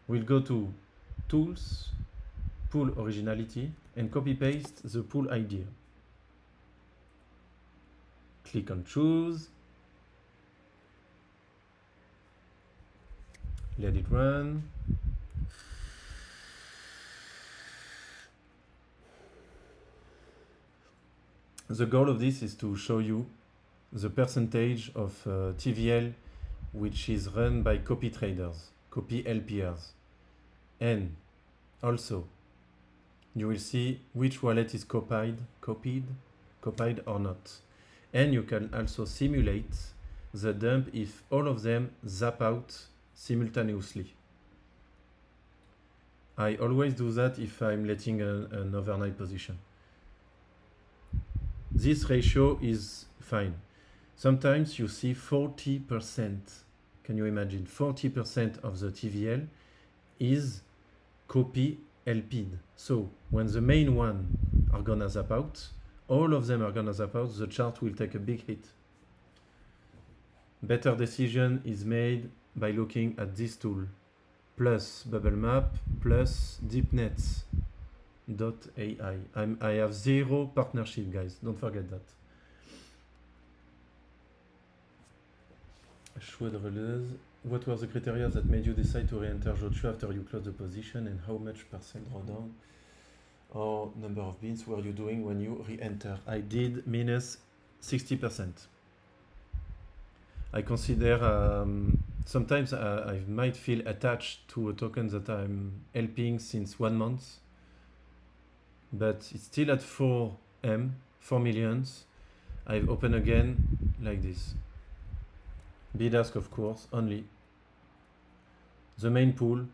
Speaker 1: We'll go to Tools, Pool Originality, and copy paste the pool idea. Click on Choose. Let it run. The goal of this is to show you the percentage of TVL which is run by copy traders, copy-LPers. And also, you will see which wallet is copied or not. And you can also simulate the dump if all of them zap out simultaneously. I always do that if I'm letting an overnight position. This ratio is fine. Sometimes you see 40%. Can you imagine? 40% of the TVL is copy-LP'd. So when the main one are gonna zap out, all of them are gonna zap out, the chart will take a big hit. Better decision is made by looking at this tool, plus bubble map, plus deepnets.ai. I have 0 partnership, guys. Don't forget that. Choix de release. What were the criteria that made you decide to re-enter JOTCHUA after you closed the position, and how much percent drawdown or number of bins were you doing when you re-enter? I did minus 60%. I consider sometimes I might feel attached to a token that I'm LPing since 1 month, but it's still at 4 millions. I've opened again like this. Bid ask, of course, only. The main pool.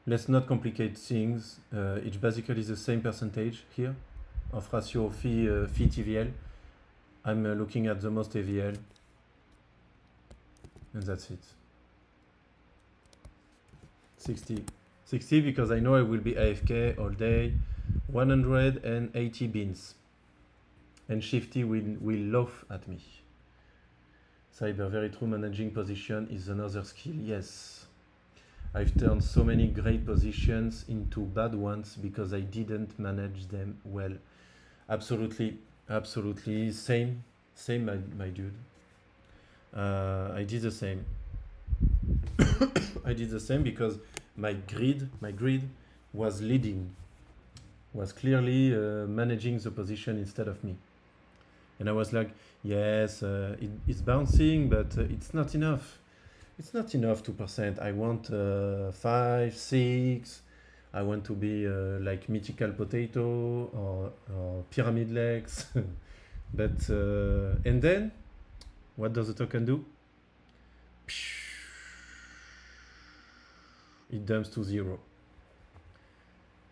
Speaker 1: Let's not complicate things. It's basically the same percentage here of ratio fee TVL. I'm looking at the most AVL. And that's it. 60 because I know I will be AFK all day. 180 bins. And Shifty will laugh at me. Cyber, very true. Managing position is another skill. Yes. I've turned so many great positions into bad ones because I didn't manage them well. Absolutely. Same, my dude. I did the same. I did the same because my grid was leading, was clearly managing the position instead of me. And I was like, yes, it's bouncing, but it's not enough. It's not enough 2%. I want 5, 6. I want to be like mythical potato or pyramid legs. But and then what does the token do? It dumps to 0.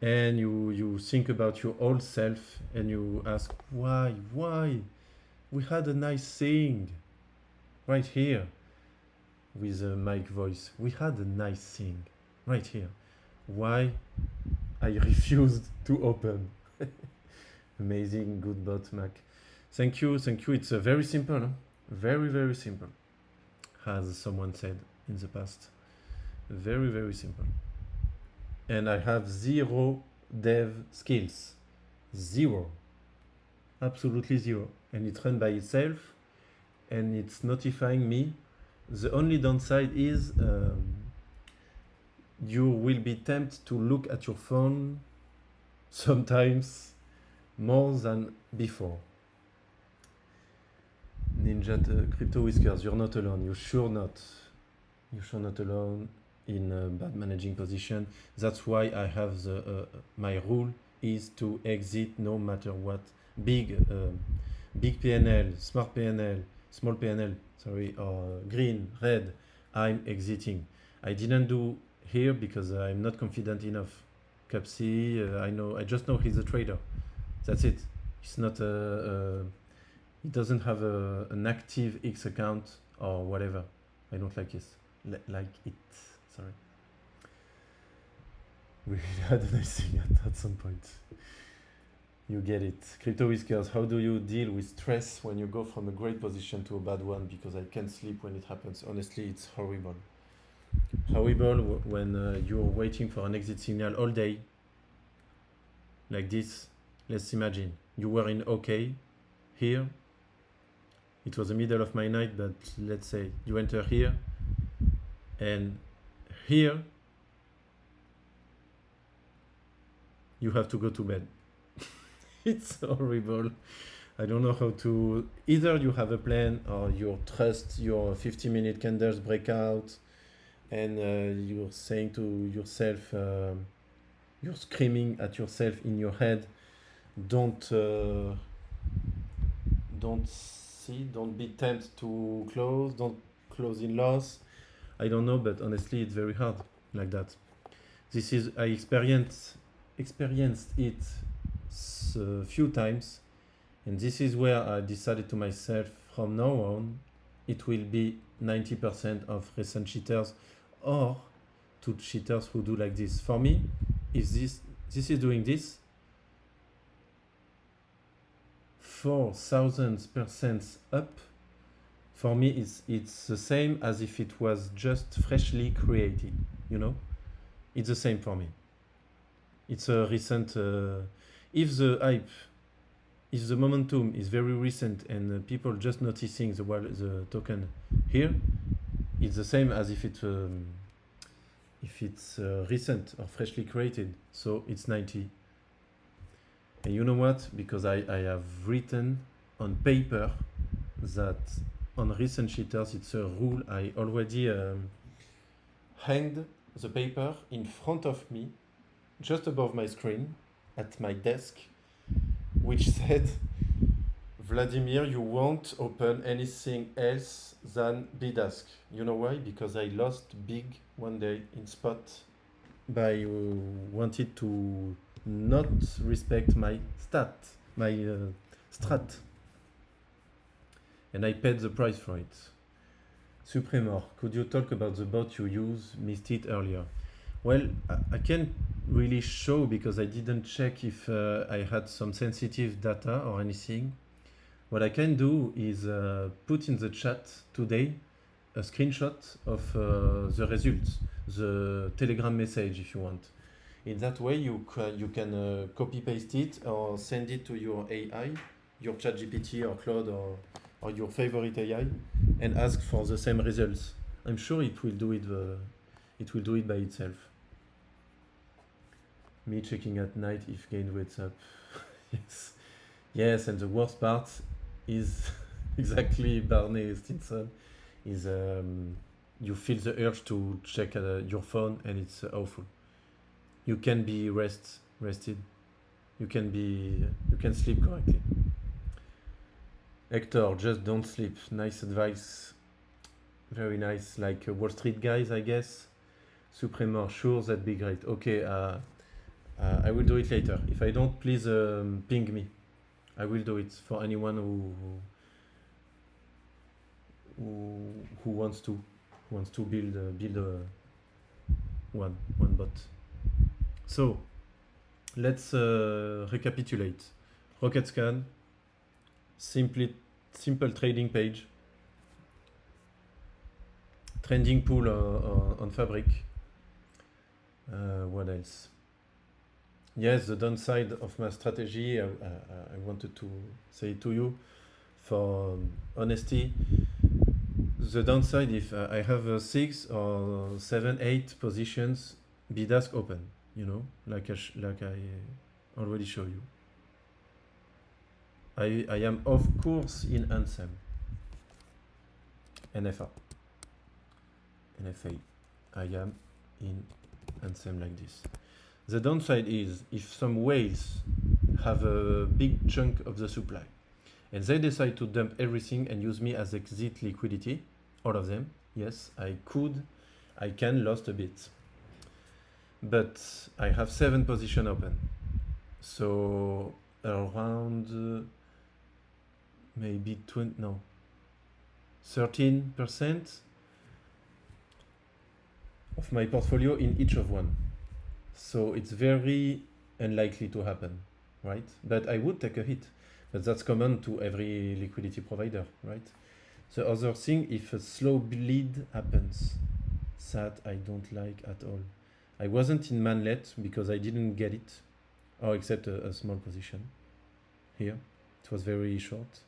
Speaker 1: And you think about your old self and you ask, why? We had a nice thing right here with a mic voice. We had a nice thing right here. Why I refused to open. Amazing, good bot, Mac. Thank you. It's very simple. Huh? Very simple, as someone said in the past. Very simple. And I have 0 dev skills. 0. Absolutely 0. And it's run by itself and it's notifying me. The only downside is you will be tempted to look at your phone sometimes more than before. Ninja Crypto Whiskers, you're not alone. You're sure not alone in a bad managing position. That's why I have my rule is to exit no matter what. Big PNL, smart PNL, small PNL, or green, red, I'm exiting. I didn't do here because I'm not confident enough. Cupsey, I just know he's a trader. That's it. It's not it doesn't have an active X account or whatever. I don't like it. Like it. Sorry. We had a nice thing at some point. You get it. Crypto Whiskers, how do you deal with stress when you go from a great position to a bad one? Because I can't sleep when it happens. Honestly, it's horrible. Horrible when you're waiting for an exit signal all day. Like this. Let's imagine. You were in OK here. It was the middle of my night, but let's say you enter here. And here, you have to go to bed. It's horrible. I don't know how to. Either you have a plan or you trust your 50-minute candles breakout, and you're saying to yourself, you're screaming at yourself in your head, don't be tempted to close, don't close in loss. I don't know, but honestly, it's very hard like that. This is, I experienced it a few times, and this is where I decided to myself, from now on, it will be 90% of recent cheaters or to cheaters who do like this. For me, if this is doing this, 4,000% up, for me it's the same as if it was just freshly created, you know? It's the same for me. It's a recent, if the hype, if the momentum is very recent and people just noticing the token here, it's the same as if it's recent or freshly created. So it's 90. And you know what? Because I have written on paper that on recent cheaters, it's a rule. I already hanged the paper in front of me, just above my screen, at my desk, which said, Vladimir, you won't open anything else than bid-ask. You know why? Because I lost big one day in spot by wanted to not respect my strat. And I paid the price for it. Supremor, could you talk about the bot you use? Missed it earlier. Well, I can't really show because I didn't check if I had some sensitive data or anything. What I can do is put in the chat today a screenshot of the results, the Telegram message if you want. In that way you can copy paste it or send it to your AI, your ChatGPT or Claude or your favorite AI, and ask for the same results. I'm sure it will do it by itself. Me checking at night if gain wakes up. Yes, and the worst part is exactly Barney Stinson is you feel the urge to check your phone and it's awful. You can be rested. You can sleep correctly. Hector, just don't sleep. Nice advice. Very nice, like Wall Street guys, I guess. Supremor, sure, that'd be great. Okay, I will do it later. If I don't, please ping me. I will do it for anyone who wants to build one bot. So let's recapitulate. Rocket scan, simple trading page, trending pool on Fabric. What else? Yes, the downside of my strategy, I wanted to say to you for honesty. The downside, if I have 6 or 7, 8 positions, bid-ask open, you know, like I already showed you. I am of course in ANSEM, NFA. I am in ANSEM like this. The downside is if some whales have a big chunk of the supply and they decide to dump everything and use me as exit liquidity, all of them, yes, I can lose a bit. But I have 7 positions open. So around maybe 13% of my portfolio in each of one. So it's very unlikely to happen, right? But I would take a hit. But that's common to every liquidity provider, right? The other thing, if a slow bleed happens, that I don't like at all. I wasn't in manlet because I didn't get it, or except a small position here. It was very short.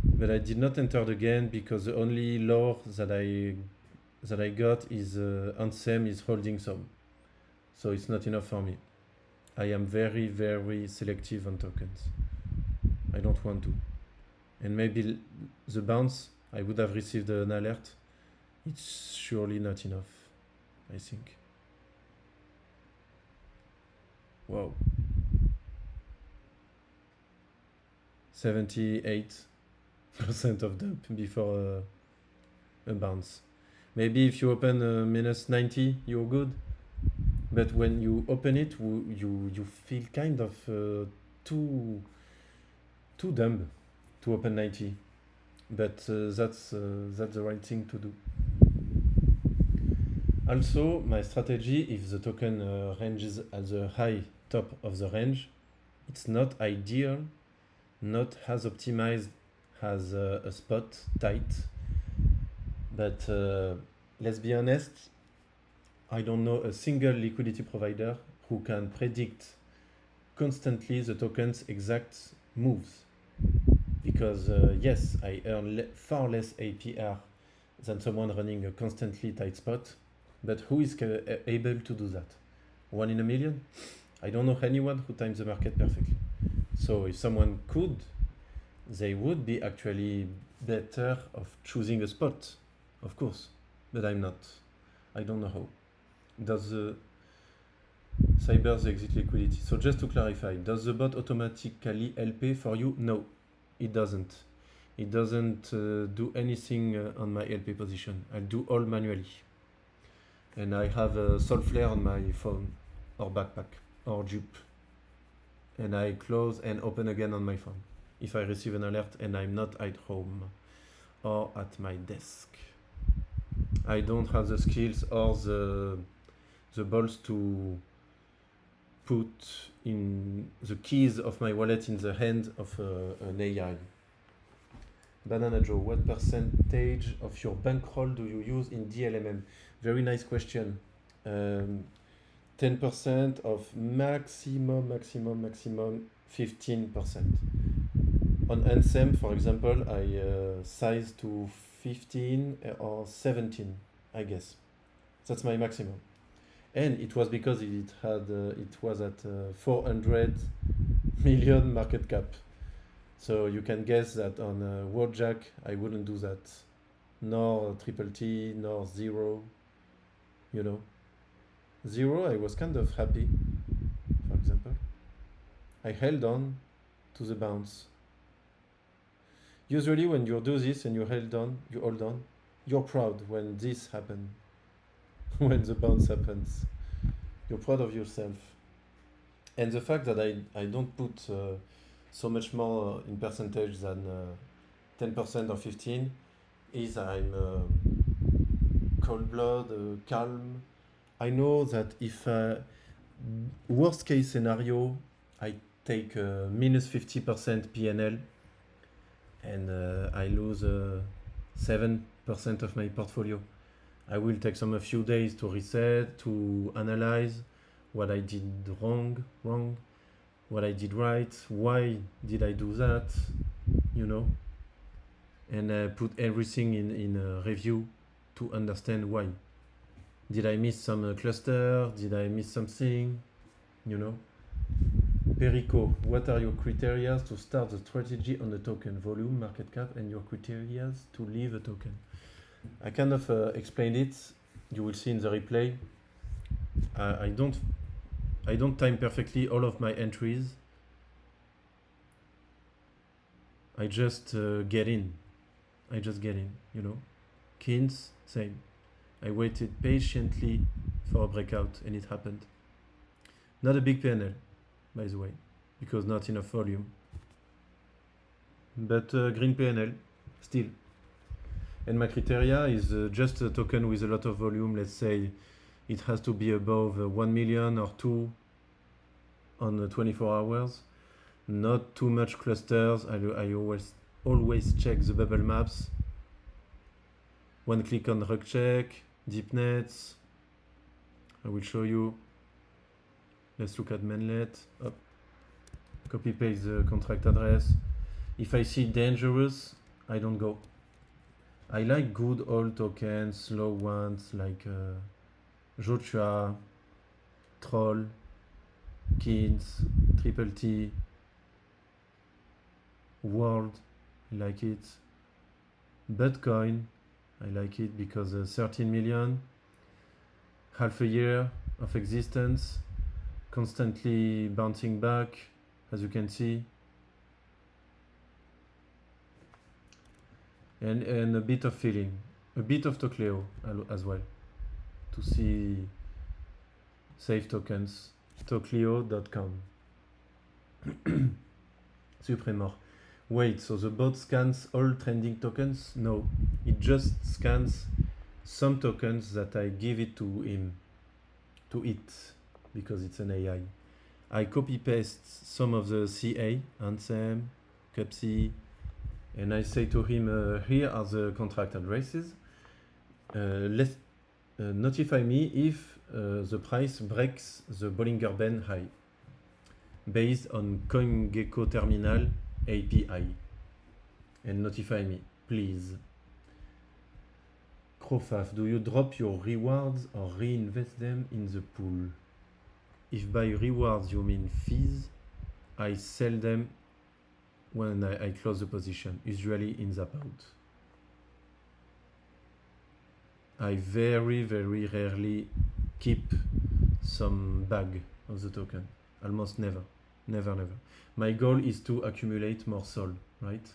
Speaker 1: But I did not enter the gain because the only lore that I got is ANSEM is holding some. So it's not enough for me. I am very, very selective on tokens. I don't want to. And maybe the bounce, I would have received an alert. It's surely not enough, I think. Wow. 78% of dump before a bounce. Maybe if you open minus 90, you're good. But when you open it, you feel kind of too dumb to open 90. But that's the right thing to do. Also, my strategy, if the token ranges at the high top of the range, it's not ideal, not as optimized as a spot tight. But let's be honest, I don't know a single liquidity provider who can predict constantly the token's exact moves. Because yes, I earn far less APR than someone running a constantly tight spot, but who is able to do that? 1 in a million? I don't know anyone who times the market perfectly. So if someone could, they would be actually better of choosing a spot, of course, but I'm not. I don't know how. Does the Cybers exit liquidity? So just to clarify, does the bot automatically LP for you? No, it doesn't. It doesn't do anything on my LP position. I'll do all manually. And I have a Solflare on my phone or backpack or jupe. And I close and open again on my phone if I receive an alert and I'm not at home or at my desk. I don't have the skills or the balls to put in the keys of my wallet in the hand of an AI. Banana Joe, what percentage of your bankroll do you use in DLMM? Very nice question. 10% of maximum 15%. On ANSEM, for example, I size to 15 or 17, I guess. That's my maximum. And it was because it was at 400 million market cap. So you can guess that on Wordjack, I wouldn't do that. Nor Triple T, nor Zero, you know. Zero, I was kind of happy, for example. I held on to the bounce. Usually when you do this and you hold on, you're proud when this happens. When the bounce happens, you're proud of yourself. And the fact that I don't put so much more in percentage than 10% or 15 is I'm cold blood, calm. I know that if worst case scenario, I take minus 50% PNL and I lose 7% of my portfolio. I will take a few days to reset, to analyze what I did wrong, what I did right, why did I do that, you know, and put everything in a review to understand why. Did I miss some cluster? Did I miss something? You know? Perico, what are your criteria to start the strategy on the token? Volume, market cap, and your criteria to leave a token. I kind of explained it. You will see in the replay. I don't time perfectly all of my entries. I just get in. You know. Kins, same. I waited patiently for a breakout and it happened. Not a big PNL. by the way, because not enough volume. But green PNL, still. And my criteria is just a token with a lot of volume. Let's say it has to be above 1 million or 2 on 24 hours. Not too much clusters. I always check the bubble maps. One click on rekt check, deep nets. I will show you. Let's look at mainnet. Up. Copy paste the contract address. If I see dangerous, I don't go. I like good old tokens, slow ones like JOTCHUA, Troll, Kids, Triple T, World, I like it. Bitcoin, I like it because 13 million, half a year of existence, constantly bouncing back, as you can see. And a bit of feeling, a bit of Tocleo as well, to see safe tokens, tocleo.com. Supremor. Wait, so the bot scans all trending tokens? No, it just scans some tokens that I give it to him, to it, because it's an AI. I copy paste some of the CA, ANSEM, Cupsey, and I say to him, here are the contract addresses. Let's notify me if the price breaks the Bollinger Band high based on CoinGecko terminal API, and notify me, please. Crofaf, do you drop your rewards or reinvest them in the pool? If by rewards you mean fees, I sell them when I close the position, usually in the out. I very, very rarely keep some bag of the token. Almost never. Never, never. My goal is to accumulate more SOL, right?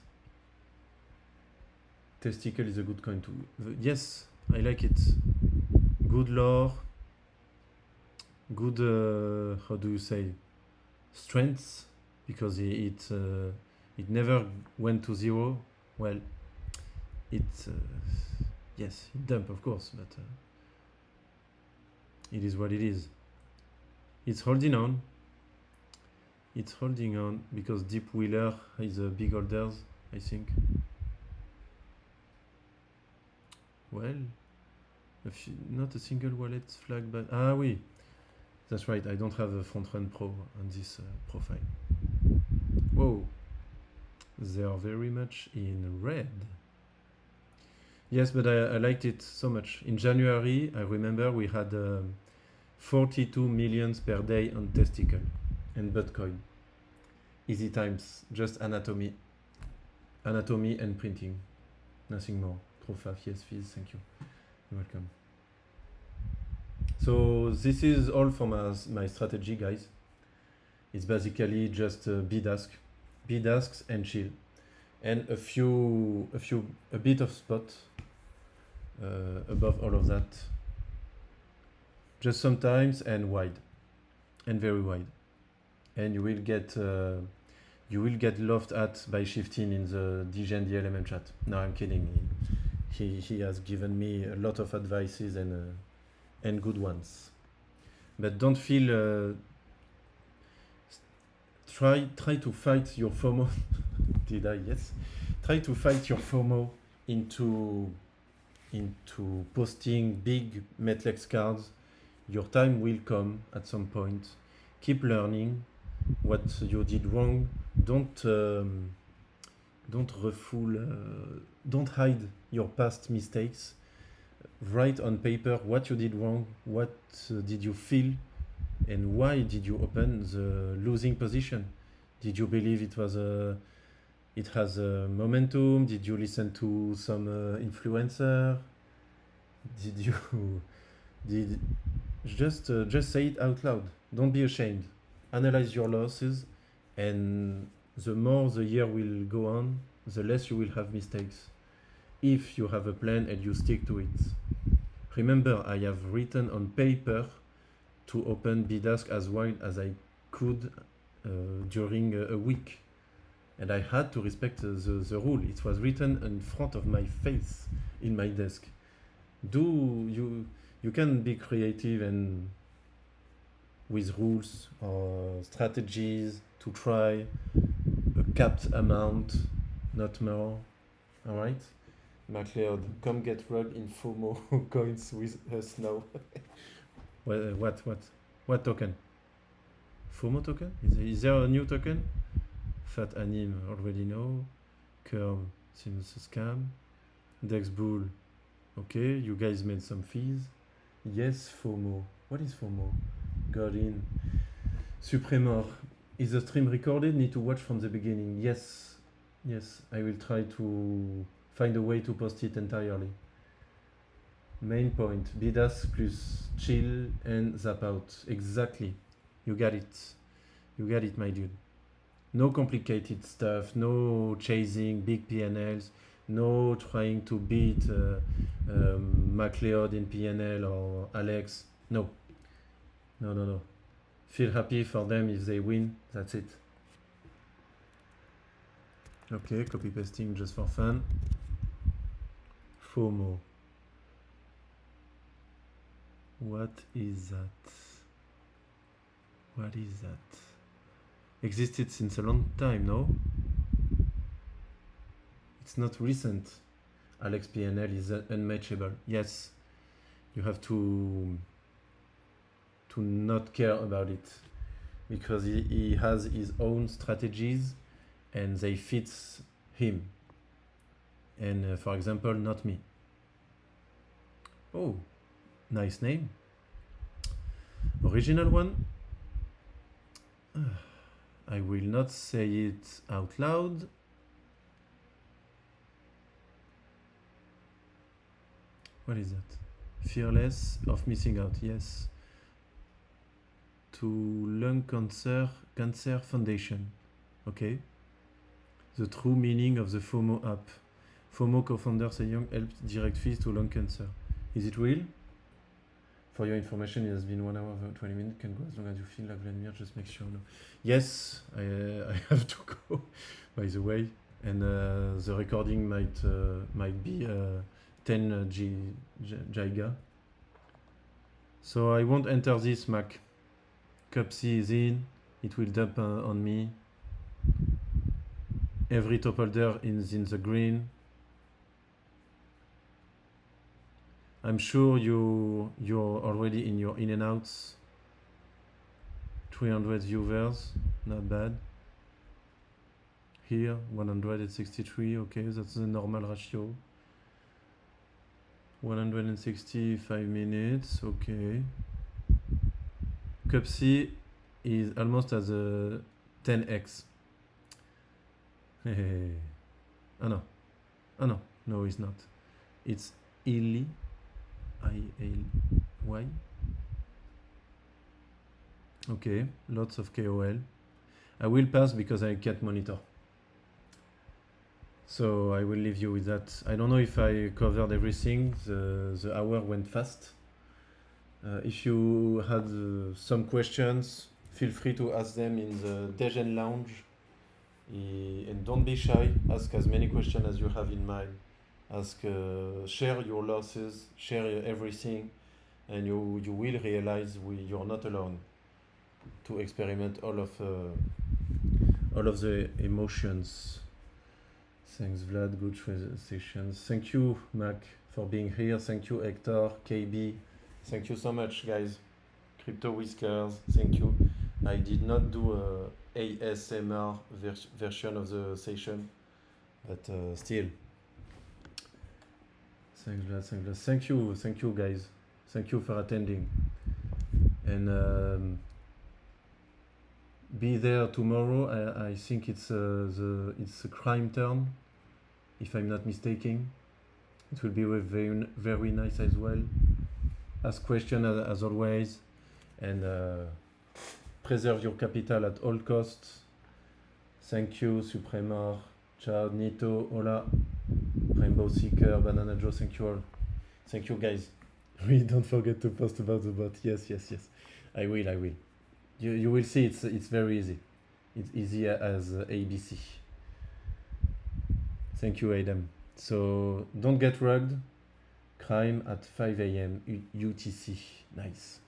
Speaker 1: Testicle is a good coin too. Yes, I like it. Good lore. Good, how do you say? Strengths, because it never went to zero. Well, yes, it dumped, of course, but it is what it is. It's holding on. It's holding on because Deep Wheeler is a big holders, I think. Well, not a single wallet flag, but oui, that's right. I don't have a front run pro on this profile. Whoa, they are very much in red. Yes, but I liked it so much. In January, I remember we had 42 millions per day on Testicle and Bitcoin. Easy times, just anatomy and printing, nothing more. Profaf, yes, fees, thank you. You're welcome. So this is all for my strategy, guys. It's basically just bid-asks and chill, and a bit of spot above all of that. Just sometimes and wide, and very wide, and you will get laughed at by Shifting in the DGen DLMM chat. No, I'm kidding. He has given me a lot of advices and good ones. But don't feel. Try to fight your FOMO. Did I? Yes. Try to fight your FOMO into posting big Metlex cards. Your time will come at some point. Keep learning what you did wrong. Don't hide your past mistakes. Write on paper what you did wrong, what did you feel, and why did you open the losing position. Did you believe it has a momentum? Did you listen to some influencer? Just say it out loud. Don't be ashamed. Analyze your losses, and the more the year will go on, the less you will have mistakes. If you have a plan and you stick to it. Remember, I have written on paper to open bid-ask as wide as I could during a week, and I had to respect the rule. It was written in front of my face in my desk. You can be creative and with rules or strategies to try a capped amount, not more. All right, MacLeod, come get rugged in FOMO coins with us now. What token? FOMO token? Is there a new token? Fat Anim, already know. Curve seems a scam. DexBull, okay, you guys made some fees. Yes, FOMO. What is FOMO? Got in. Supremor, is the stream recorded? Need to watch from the beginning. Yes, I will try to find a way to post it entirely. Main point, bidas plus chill and zap out. Exactly. You got it, my dude. No complicated stuff, no chasing big PNLs, no trying to beat MacLeod in PNL or Alex. No. Feel happy for them if they win, that's it. Okay, copy pasting just for fun. FOMO. What is that? Existed since a long time, no? It's not recent. Alex PNL is unmatchable. Yes, you have to not care about it because he has his own strategies and they fit him. And for example, not me. Oh, nice name. Original one. I will not say it out loud. What is that? Fearless of missing out. Yes. To Lung Cancer Foundation. Okay. The true meaning of the FOMO app. FOMO co-founder Young helped direct fees to lung cancer. Is it real? For your information, it has been 1 hour and 20 minutes. Can go as long as you feel like Vladimir. Just make sure. No. Yes, I have to go. By the way, and the recording might be 10 giga. So I won't enter this Mac. Cupsey is in. It will dump on me. Every top holder is in the green. I'm sure you're already in your in and outs. 300 viewers, not bad. Here 163, okay, that's the normal ratio. 165 minutes, okay. Cupsey is almost as a 10x. Hey. Oh no, it's not. It's Illy. I-L-Y. Okay, lots of KOL. I will pass because I can't monitor. So I will leave you with that. I don't know if I covered everything. The hour went fast. If you had some questions, feel free to ask them in the Degen Lounge. And don't be shy. Ask as many questions as you have in mind. Ask, share your losses, share everything, and you will realize you're not alone to experiment all of the emotions. Thanks, Vlad. Good sessions. Thank you, Mac, for being here. Thank you, Hector, KB. Thank you so much, guys. Crypto Whiskers. Thank you. I did not do a ASMR version of the session, but still. Thanks, Vlad. Thank you, guys. Thank you for attending. And be there tomorrow. I think it's a crime turn, if I'm not mistaken. It will be very, very nice as well. Ask questions as always, and preserve your capital at all costs. Thank you, Supremor. Ciao, Nito, Hola, Rainbow Seeker, Banana Joe. Thank you all. Thank you, guys. Really, don't forget to post about the bot. Yes. I will. You will see. It's very easy. It's easy as ABC. Thank you, Adam. So don't get rugged. Crime at 5 a.m. UTC. Nice.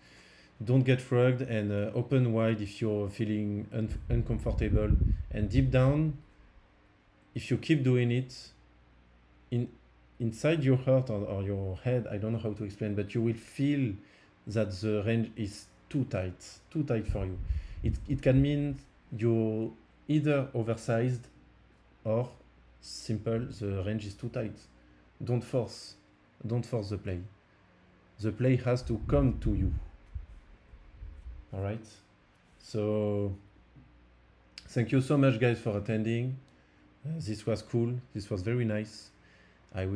Speaker 1: Don't get rugged and open wide if you're feeling uncomfortable. And deep down, if you keep doing it, inside your heart or your head, I don't know how to explain, but you will feel that the range is too tight for you. It can mean you're either oversized or simple, the range is too tight. Don't force the play. The play has to come to you. All right. So thank you so much, guys, for attending. This was cool. This was very nice. I will